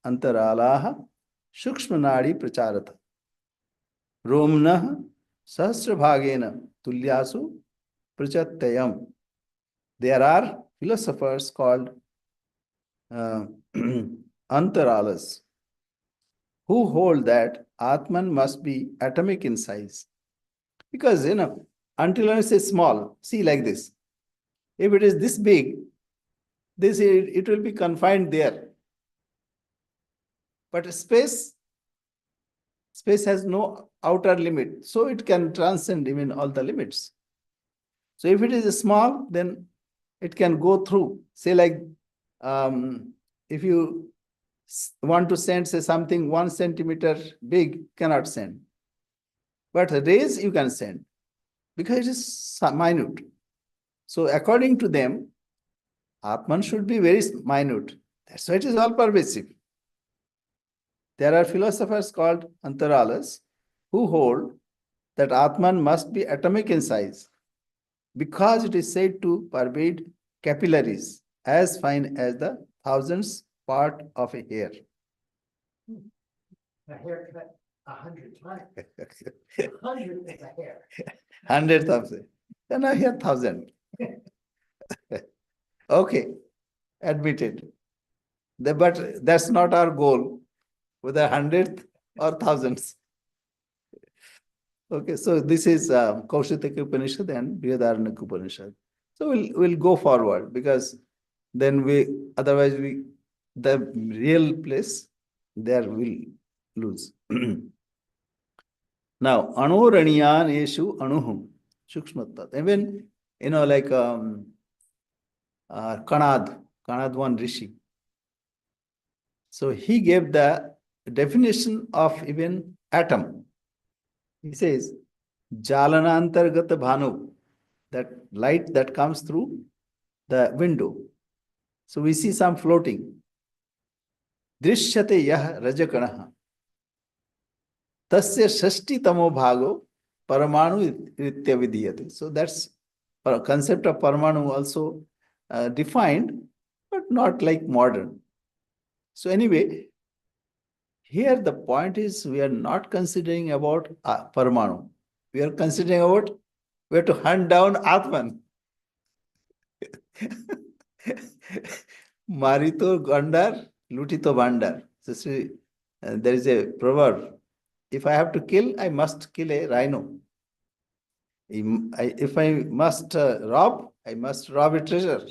Speaker 1: Antaralah Shukshmanadi Pracharata Romnah Sahasrabhagena Tulyasu Prachatyayam. There are philosophers called Antaralas who hold that Atman must be atomic in size. Because, until I say small, see like this. If it is this big, it will be confined there. But space has no outer limit, so it can transcend even all the limits. So if it is small, then it can go through. Say like, if you want to send, say, something 1 centimeter big, cannot send. But rays you can send because it is minute. So according to them, Atman should be very minute. That's why it is all pervasive. There are philosophers called Antaralas who hold that Atman must be atomic in size because it is said to pervade capillaries as fine as the thousandth part of a hair.
Speaker 3: A haircut 100 times. 100 is a hair.
Speaker 1: Hundredth of it. Then I hear 1,000. Okay, admitted. But that's not our goal, whether 100th or thousandths. Okay, so this is Kaushitaki Upanishad and Brihadaranyaka Upanishad. So we'll go forward because then otherwise the real place there will lose. Now, Anuraniyan Eshu Anuhum Shukshmatat. Even, like Kanad one Rishi. So he gave the definition of even atom. He says, Jalanantargata Bhanu, that light that comes through the window. So we see some floating. Drishyate yah rajakanaha. Tasya shashti tamo bhago paramanu ritya vidhiyate. So that's a concept of paramanu also defined, but not like modern. So anyway, here the point is we are not considering about paramanu. We are considering about we have to hunt down Atman. Marito Gandar, Lutito Bandar. So there is a proverb. If I have to kill, I must kill a rhino. If I must rob, I must rob a treasure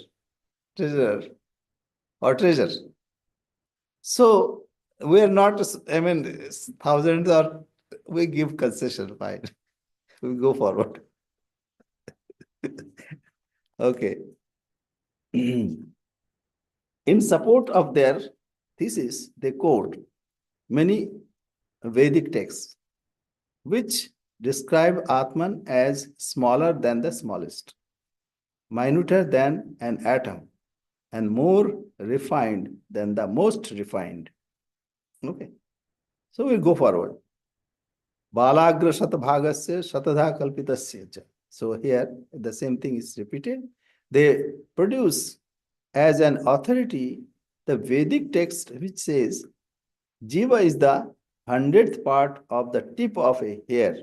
Speaker 1: or treasure. So we are not, thousands or we give concession, fine. We go forward. Okay. In support of their thesis, they quote many Vedic texts which describe Atman as smaller than the smallest, minuter than an atom, and more refined than the most refined. Okay. So we'll go forward. Balagra Shatabhagasya Shatadha Kalpitasya. So here the same thing is repeated. They produce as an authority the Vedic text which says Jiva is the 100th part of the tip of a hair,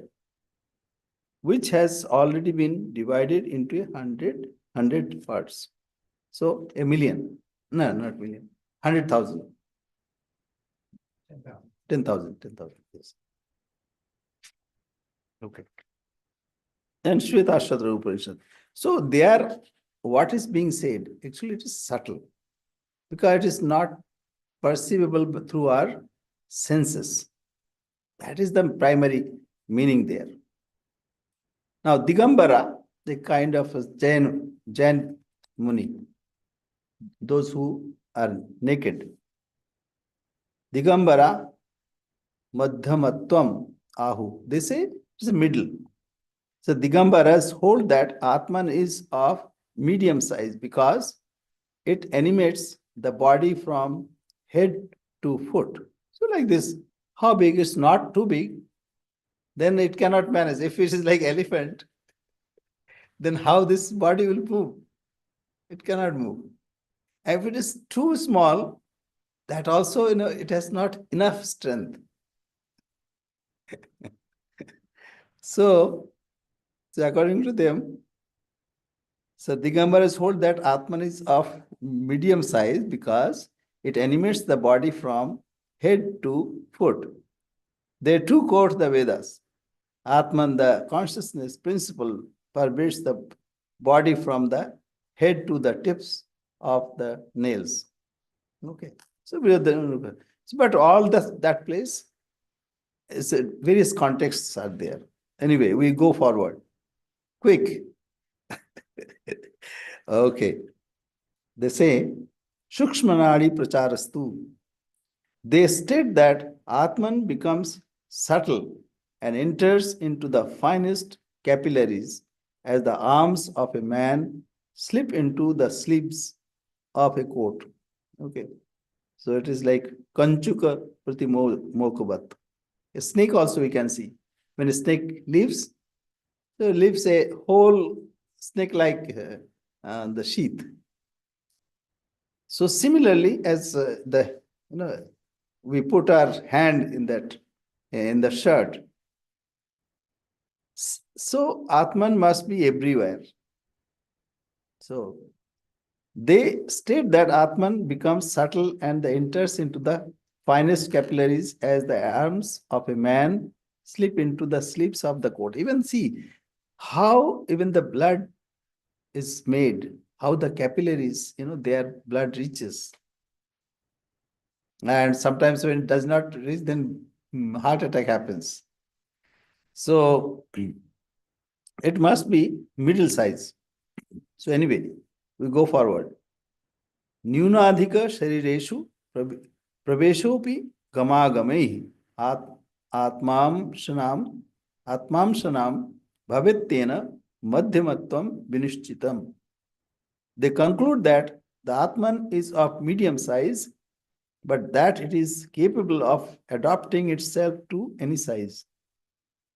Speaker 1: which has already been divided into 100 parts. So a million. No, not million. 100,000. 10,000. Yes. Okay. And Shvetashatra Upanishad. So there, what is being said, actually it is subtle because it is not perceivable through our senses. That is the primary meaning there. Now, Digambara, the kind of Jain Muni, those who are naked. Digambara Madhyamatvam Ahu. They say it's a middle. So Digambaras hold that Atman is of medium size because it animates the body from head to foot. So like this, how big is not too big, then it cannot manage. If it is like elephant, then how this body will move? It cannot move. If it is too small, that also, it has not enough strength. So according to them, so Digambaras hold that Atman is of medium size because it animates the body from head to foot. They too quote the Vedas. Atman, the consciousness principle, pervades the body from the head to the tips of the nails. Okay. So, but all that place is various contexts are there. Anyway, we go forward. Quick. Okay. They say, Shukshmanadi Pracharastu. They state that Atman becomes subtle and enters into the finest capillaries as the arms of a man slip into the sleeves of a coat. Okay. So it is like Kanchuka Pratimokavat. A snake also we can see. When a snake leaves, so leaves a whole snake like the sheath. So similarly, as we put our hand in the shirt. So Atman must be everywhere. So they state that Atman becomes subtle and enters into the finest capillaries as the arms of a man slip into the sleeves of the coat. Even see how even the blood is made, how the capillaries, their blood reaches. And sometimes when it does not reach, then heart attack happens. So it must be middle size. So anyway, we go forward. Nyunadhika sharireshu praveshopi gamagamai atmamshanam atmamshanam bhavettena madhyamatvam vinishchitam. They conclude that the Atman is of medium size, but that it is capable of adapting itself to any size.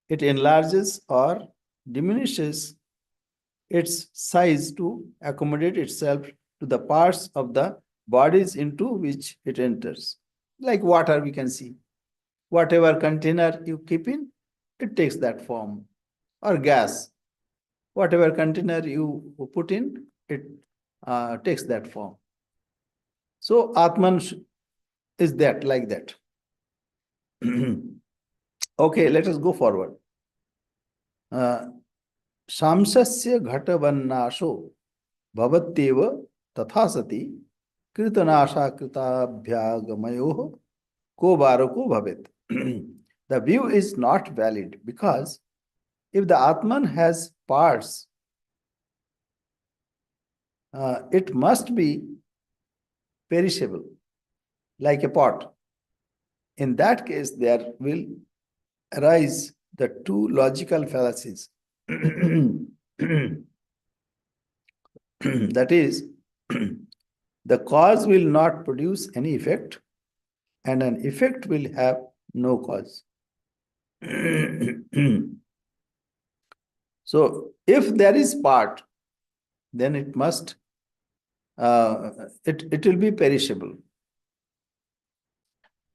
Speaker 1: It enlarges or diminishes its size to accommodate itself to the parts of the bodies into which it enters. Like water, we can see. Whatever container you keep in, it takes that form. Or gas, whatever container you put in, it takes that form. So Atman is that, like that. Okay, let us go forward. Shamsasya ghatavannasho bhavatyeva tatha sati kritanasha kritabhyagamayoh ko barako bhavet. The view is not valid because if the Atman has parts, it must be perishable, like a pot. In that case, there will arise the two logical fallacies. That is, the cause will not produce any effect, and an effect will have no cause. So, if there is part, then it must, it will be perishable.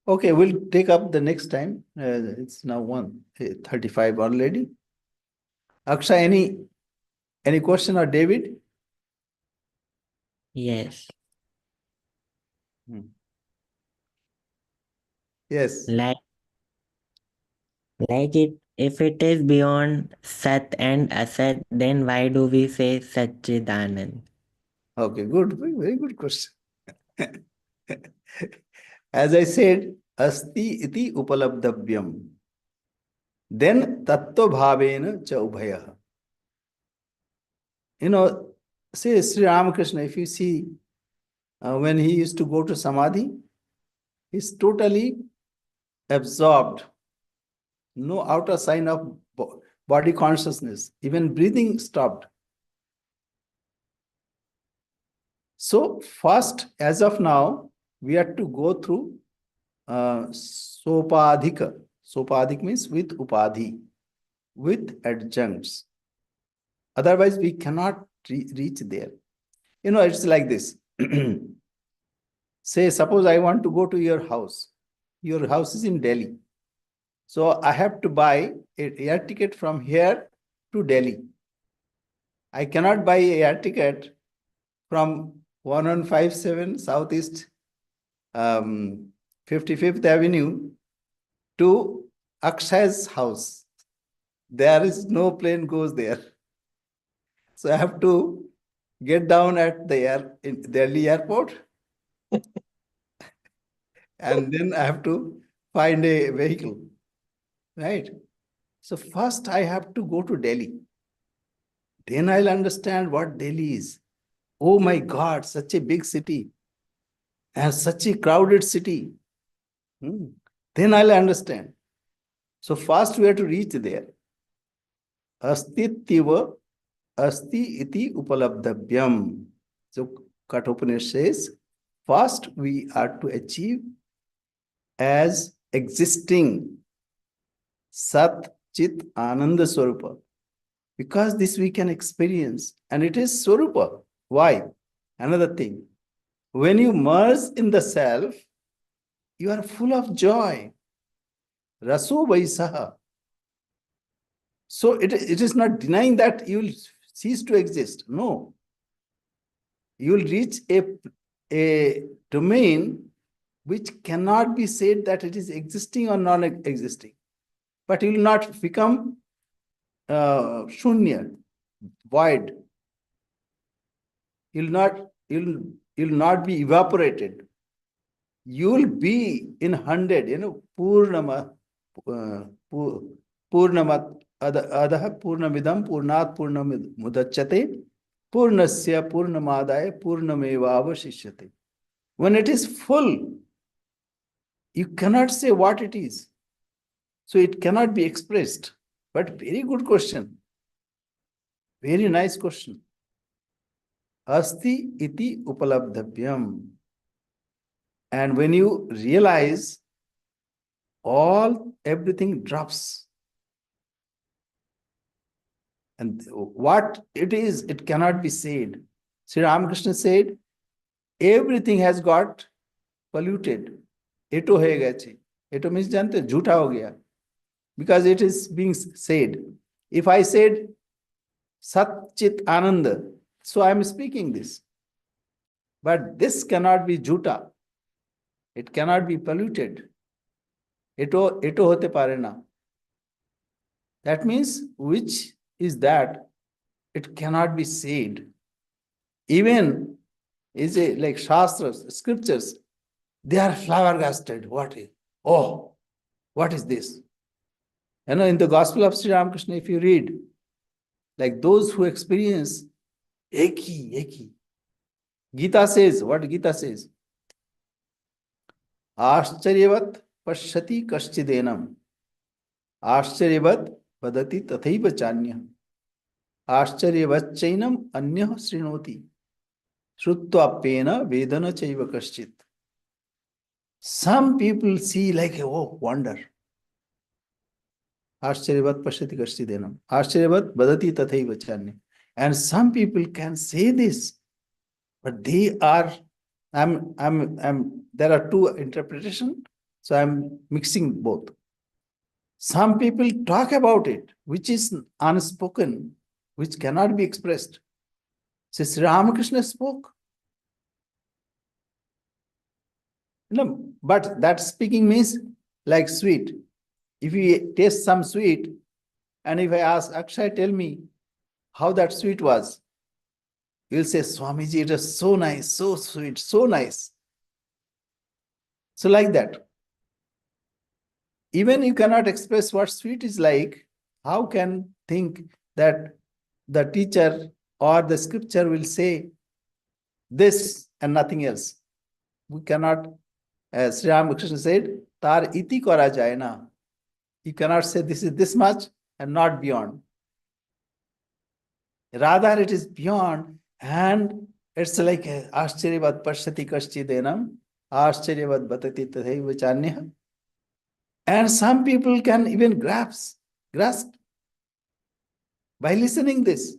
Speaker 1: Okay, we'll take up the next time. It's now 1:35 already. Akshay, any question or David?
Speaker 4: Yes.
Speaker 1: Yes.
Speaker 4: Like it, if it is beyond Sat and Asat, then why do we say Satchidanand?
Speaker 1: Okay, good. Very good question. As I said, asti iti upalabdhavyam. Then tattva bhavena cha ubhaya. Say Sri Ramakrishna, if you see, when he used to go to Samadhi, he's totally absorbed. No outer sign of body consciousness. Even breathing stopped. So first, as of now, we have to go through sopadhika. Sopadhik means with upadhi, with adjuncts. Otherwise, we cannot reach there. It's like this. Say, suppose I want to go to your house. Your house is in Delhi. So I have to buy an air ticket from here to Delhi. I cannot buy an air ticket from 1157 Southeast 55th Avenue to Akshay's house. There is no plane goes there. So I have to get down at in Delhi airport, and then I have to find a vehicle, right? So first I have to go to Delhi. Then I'll understand what Delhi is. Oh my God, such a big city and such a crowded city. Hmm. Then I'll understand. So first we have to reach there. Astittiva asti iti upalabdhavyam. So Kathopanishad says, first we are to achieve as existing Sat Chit Ananda Swarupa. Because this we can experience, and it is Swarupa. Why? Another thing. When you merge in the self, you are full of joy. Raso Vaisaha. So it is not denying that you will cease to exist. No. You will reach a domain which cannot be said that it is existing or non-existing. But you will not become shunya, void. You'll not be evaporated. You'll be in 100, Purnama, Purnamat Adaha Purnamidam Purnat Purnamudachate Purnasya Purnamadaya Purnameva Avashishyate. When it is full, you cannot say what it is. So it cannot be expressed. But very good question. Very nice question. Asti iti upalabdhavyam. And when you realize everything drops. And what it is, it cannot be said. Sri Ramakrishna said, everything has got polluted. Eto ho gache. Eto means jante jhutha ho gaya. Because it is being said. If I said Sat Chit Ananda, so I am speaking this. But this cannot be jhutha. It cannot be polluted. Eto hote pare na. That means which is that it cannot be said. Even is a like shastras, scriptures, they are flabbergasted. What is this? In the Gospel of Sri Ramakrishna, if you read, like those who experience eki. Gita says, what Gita says? Ascharyavat pashyati kashchidenam. Ascharyavat vadati tathaiva chanya. Ascharyavat anyah srinoti. Shrutva pena vedana chaiva kaschit. Some people see like, wonder. Ascharyavat pashyati kashchidenam. Ascharyavat vadati tathaiva chanya. And some people can say this, but they are, there are two interpretations, so I'm mixing both. Some people talk about it, which is unspoken, which cannot be expressed. So Sri Ramakrishna spoke. But that speaking means like sweet. If you taste some sweet, and if I ask Akshay, tell me how that sweet was, you'll say, Swamiji, it was so nice, so sweet, so nice. So like that. Even you cannot express what sweet is like, how can think that the teacher or the scripture will say this and nothing else? We cannot, as Sri Ramakrishna said, tar iti kora jai na. You cannot say this is this much and not beyond. Rather, it is beyond, and it's like Ascharyavat pashyati kashchidenam, Ascharyavat bhatati tathaiva chanyah. And some people can even grasp by listening this.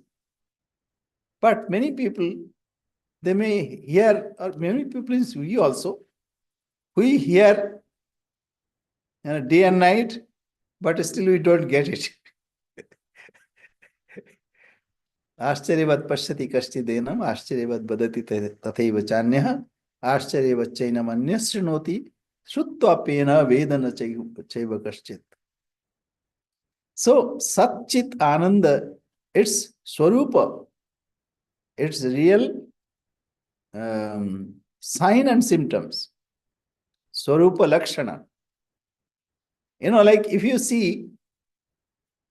Speaker 1: But many people, they may hear, or many people is we also, we hear day and night, but still we don't get it. Ascharyavat pashyati kashchidenam, Ascharyavat badati tathaiva chanyah, Ascharyavat chainam anyah srinoti, Shrutva pena vedana chaiva kaschit. So Sat Chit Ananda, it's Swarupa, it's real sign and symptoms. Swarupa Lakshana. Like if you see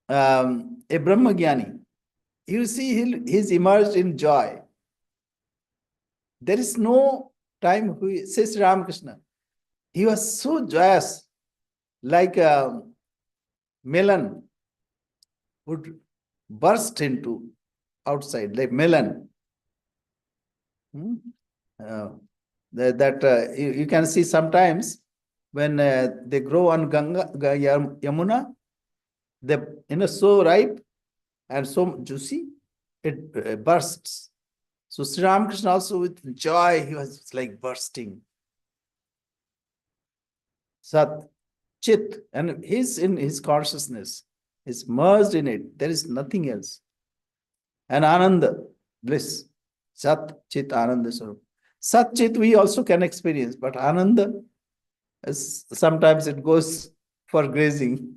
Speaker 1: a Brahmagyani, you see he's immersed in joy. There is no time, who says Ramakrishna, he was so joyous, like a melon would burst into outside, like melon. You can see sometimes when they grow on Yamuna, they so ripe and so juicy, it bursts. So Sri Ramakrishna also with joy, he was like bursting. Sat, Chit, and he's in his consciousness, is merged in it. There is nothing else. And Ananda, bliss. Sat, Chit, Ananda Swarup. Sat, Chit we also can experience, but Ananda, sometimes it goes for grazing.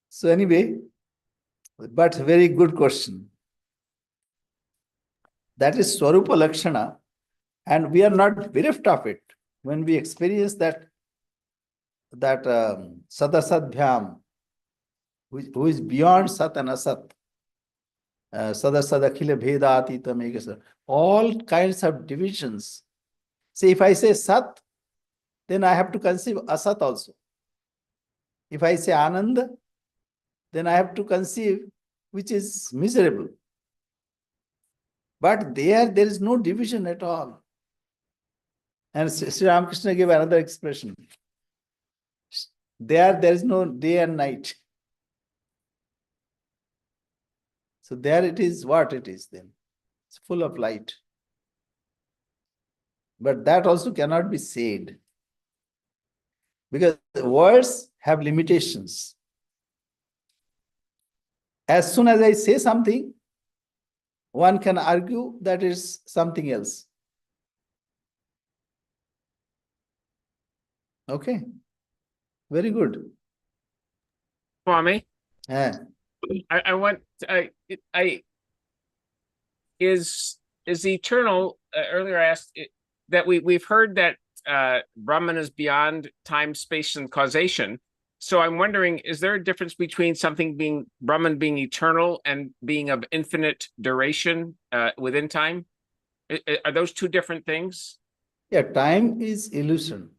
Speaker 1: So anyway, but very good question. That is Swarupa Lakshana, and we are not bereft of it. When we experience that Sadasat Bhyam, who is beyond Sat and Asat, Sadasat Akhila Bhedatitam Ekasa, all kinds of divisions. See, if I say Sat, then I have to conceive Asat also. If I say Ananda, then I have to conceive which is miserable. But there is no division at all. And Sri Ramakrishna gave another expression. There is no day and night. So there it is what it is then. It's full of light. But that also cannot be said. Because words have limitations. As soon as I say something, one can argue that is something else. Okay. Very good.
Speaker 2: Swami,
Speaker 1: Yeah.
Speaker 2: I want is eternal. Earlier I asked that we've heard that Brahman is beyond time, space, and causation. So I'm wondering, is there a difference between something being Brahman being eternal and being of infinite duration within time? Are those two different things?
Speaker 1: Yeah, time is illusion.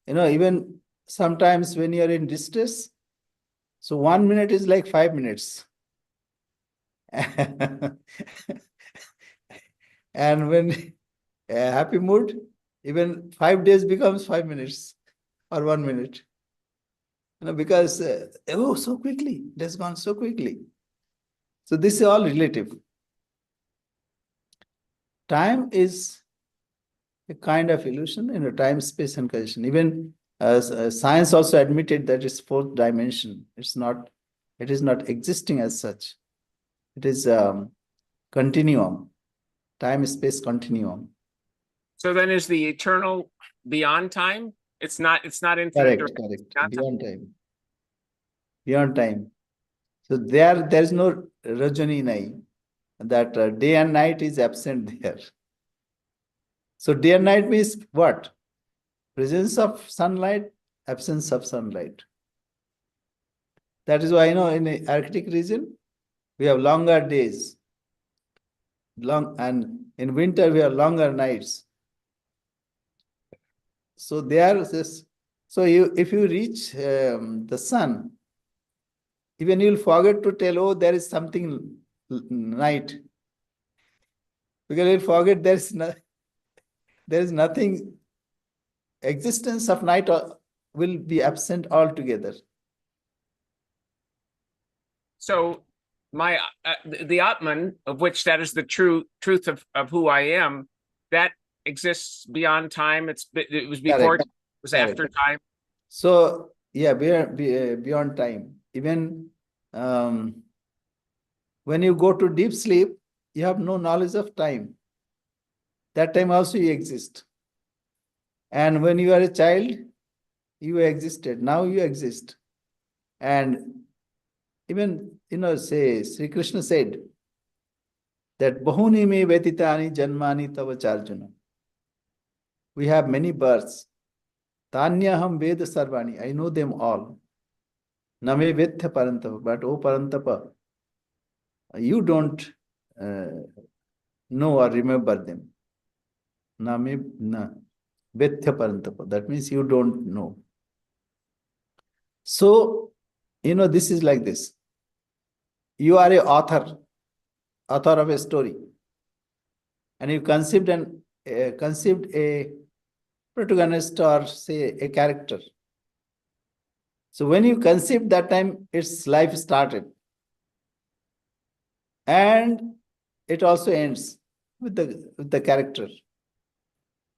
Speaker 1: Even sometimes when you are in distress, so 1 minute is like 5 minutes. And when a happy mood, even 5 days becomes 5 minutes or 1 minute. Because, so quickly, it has gone so quickly. So this is all relative. Time is a kind of illusion in a time, space, and causation. Even science also admitted that it's fourth dimension. It is not existing as such. It is continuum, time, space continuum.
Speaker 2: So then is the eternal beyond time? It's not infinite.
Speaker 1: Correct. Beyond time. Beyond time. So there is no Rajani Nai. That day and night is absent there. So day and night means what? Presence of sunlight, absence of sunlight. That is why in the Arctic region, we have longer days. And in winter, we have longer nights. So if you reach the sun, even you'll forget to tell, oh, there is something night. Because you'll forget there is nothing, existence of night will be absent altogether.
Speaker 2: So the Atman, of which that is the truth of who I am, that exists beyond time. It was before
Speaker 1: Correct.
Speaker 2: time, it was after time.
Speaker 1: So yeah, beyond time. Even when you go to deep sleep, you have no knowledge of time. That time also you exist. And when you are a child, You existed, now you exist. And even, say, Sri Krishna said that Bahuni me vetitani janmani tava charjuna. We have many births. Tanyaham Veda Sarvani. I know them all. Name Vetha Parantapa. But oh Parantapa, you don't know or remember them. Name na Vetha Parantapa. That means you don't know. So, this is like this. You are a author of a story. And you conceived a protagonist or say a character. So when you conceived that time, its life started. And it also ends with the character.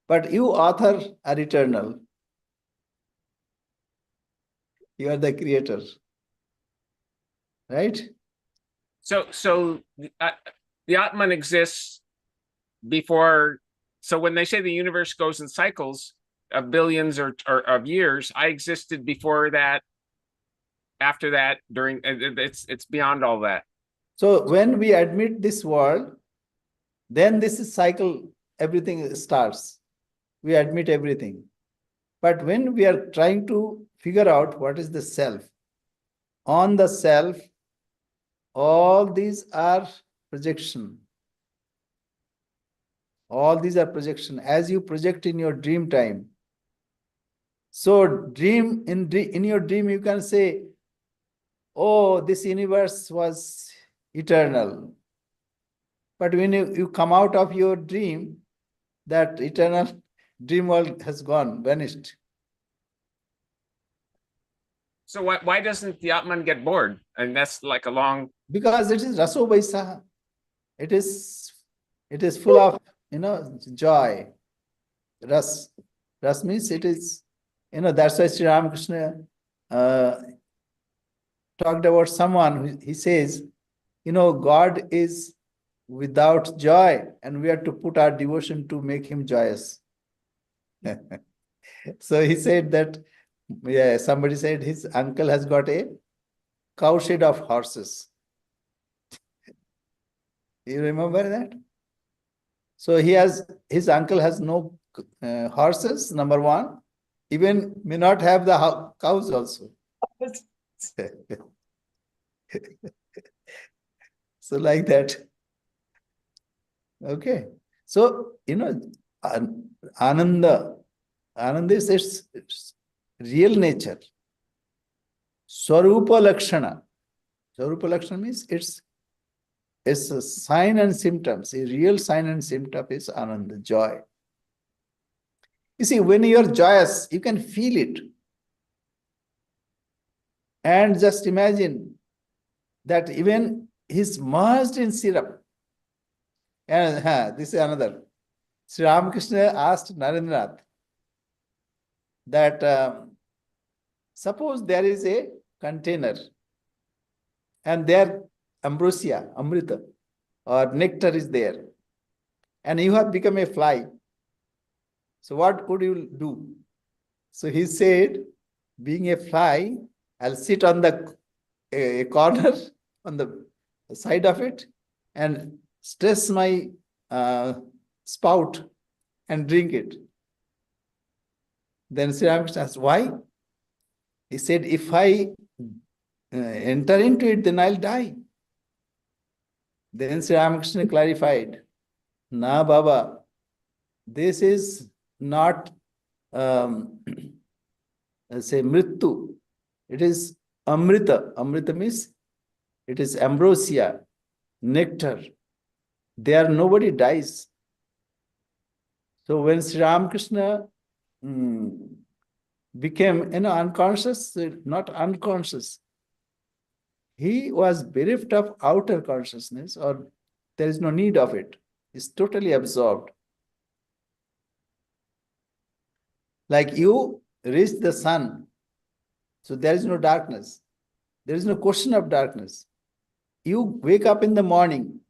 Speaker 1: But you, author, are eternal. You are the creator. Right?
Speaker 2: So the Atman exists before. So when they say the universe goes in cycles of billions or of years, I existed before that, after that, during. It's beyond all that.
Speaker 1: So when we admit this world, then this is cycle, everything starts. We admit everything. But when we are trying to figure out what is the self, on the self, all these are projection. All these are projection as you project in your dream time. So in your dream, you can say, oh, this universe was eternal. But when you come out of your dream, that eternal dream world has gone, vanished.
Speaker 2: So why doesn't the Atman get bored? And that's like a long.
Speaker 1: Because it is raso vaisa. It is full of joy. Ras means it is, that's why Sri Ramakrishna talked about someone. He says, God is without joy, and we have to put our devotion to make him joyous. So he said that, somebody said his uncle has got a cowshed of horses. You remember that? So his uncle has no horses, number one, even may not have the cows also. So like that. Okay. So, Ananda is its real nature. Swarupa Lakshana. Swarupa Lakshana means it's a sign and symptoms. A real sign and symptom is Ananda, joy. You see, when you are joyous, you can feel it. And just imagine that even he's merged in syrup. And this is another. Sri Ramakrishna asked Narendranath that suppose there is a container and there ambrosia, amrita, or nectar is there, and you have become a fly. So what could you do? So he said, being a fly, I'll sit on the a corner on the side of it and stress my spout and drink it. Then Sri Ramakrishna asked, why? He said, if I enter into it, then I'll die. Then Sri Ramakrishna clarified, Na Baba, this is not say mrittu. It is amrita. Amrita means it is ambrosia, nectar. There nobody dies. So when Sri Ramakrishna became unconscious, not unconscious, he was bereft of outer consciousness, or there is no need of it. He's totally absorbed. Like you reach the sun, so there is no darkness. There is no question of darkness. You wake up in the morning,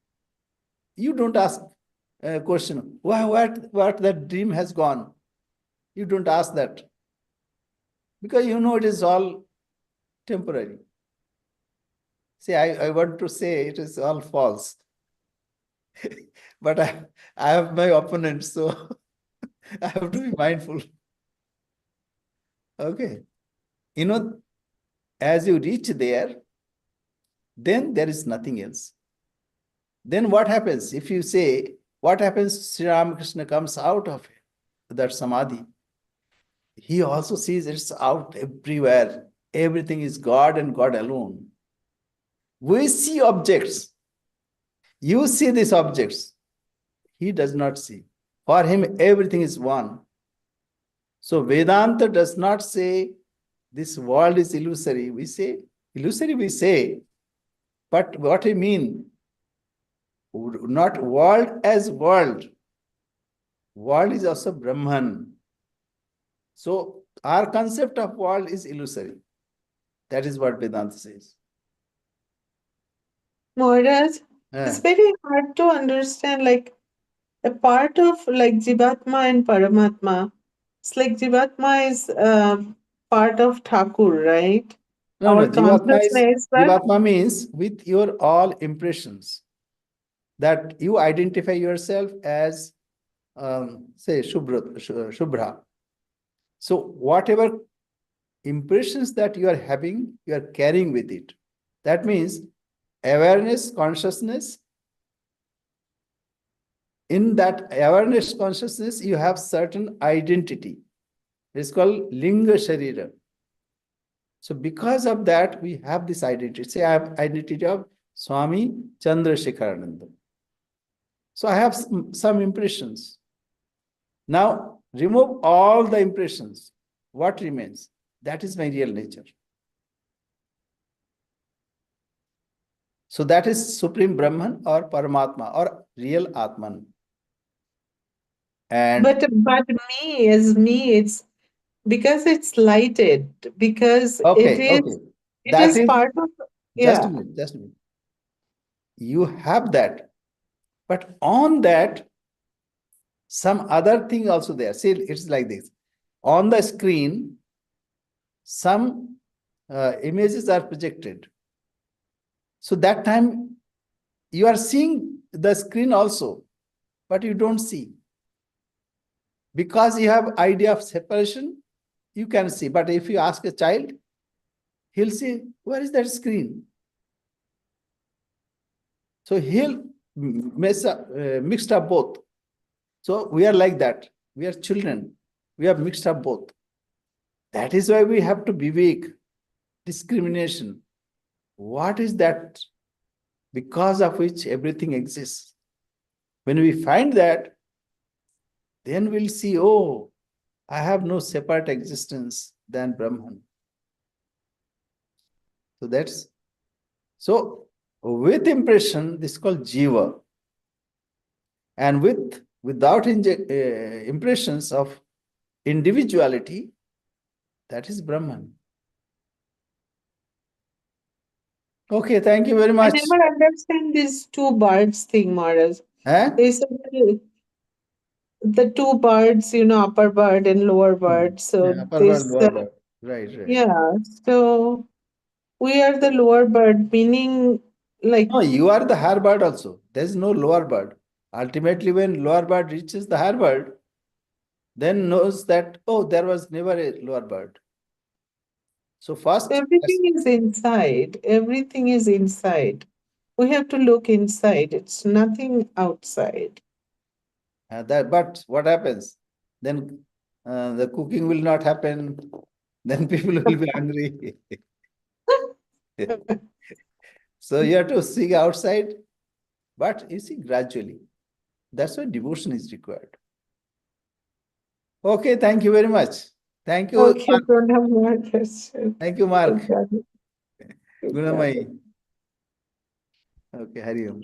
Speaker 1: you don't ask a question, why, what that dream has gone. You don't ask that. Because you know it is all temporary. See, I want to say it is all false. But I have my opponent, so I have to be mindful. Okay. You know, as you reach there, then there is nothing else. Then what happens? If you say, what happens? Sri Ramakrishna comes out of that samadhi. He also sees it's out everywhere. Everything is God and God alone. We see objects. You see these objects. He does not see. For him, everything is one. So Vedanta does not say this world is illusory. We say, illusory we say, but what we mean, not world as world. World is also Brahman. So our concept of world is illusory. That is what Vedanta says.
Speaker 5: Maharaj, it's
Speaker 1: Eh,
Speaker 5: very hard to understand, like a part of like Jivatma and Paramatma. It's like Jivatma is part of Thakur, right?
Speaker 1: No,
Speaker 5: Our
Speaker 1: no,
Speaker 5: consciousness, but
Speaker 1: Jivatma means with your all impressions that you identify yourself as, say, Shubhra. So whatever impressions that you are having, you are carrying with it. That means awareness, consciousness. In that awareness, consciousness, you have certain identity. It's called Linga Sharira. So because of that, we have this identity. Say I have identity of Swami Chandrasekharananda. So I have some impressions. Now remove all the impressions. What remains? That is my real nature. So that is Supreme Brahman or Paramatma or real Atman. And
Speaker 5: but me as me, it's because it's lighted, because
Speaker 1: okay, okay.
Speaker 5: it
Speaker 1: That
Speaker 5: is
Speaker 1: is
Speaker 5: part of,
Speaker 1: just a
Speaker 5: yeah.
Speaker 1: minute, just a minute. You have that, but on that, some other thing also there. See, it's like this. On the screen, some images are projected. So that time you are seeing the screen also, but you don't see. Because you have idea of separation, you can see. But if you ask a child, he'll say, where is that screen? So he'll mixed up both. So we are like that. We are children. We have mixed up both. That is why we have to be weak. Discrimination. What is that because of which everything exists? When we find that, then we'll see, oh, I have no separate existence than Brahman. So that's so with impression, this is called jiva. And without impressions of individuality, that is Brahman. Okay, thank you very
Speaker 5: I
Speaker 1: much.
Speaker 5: never understand these two birds thing, Maharaj.
Speaker 1: Eh?
Speaker 5: They said the two birds, upper bird and lower bird. So
Speaker 1: Yeah, upper bird,
Speaker 5: this,
Speaker 1: lower bird. Right, right.
Speaker 5: yeah. So we are the lower bird, meaning like
Speaker 1: No, you are the higher bird also. There is no lower bird. Ultimately, when lower bird reaches the higher bird, then knows that, oh, there was never a lower bird. So first,
Speaker 5: everything is inside. Everything is inside. We have to look inside. It's nothing outside.
Speaker 1: but what happens? Then the cooking will not happen. Then people will be hungry. So you have to seek outside, but you see gradually. That's why devotion is required. Okay, thank you very much. Thank you,
Speaker 5: Okay,
Speaker 1: Mark.
Speaker 5: don't have more questions.
Speaker 1: Thank you, Mark.
Speaker 5: Good job. Good job.
Speaker 1: Gunamai. Okay, Hari Om.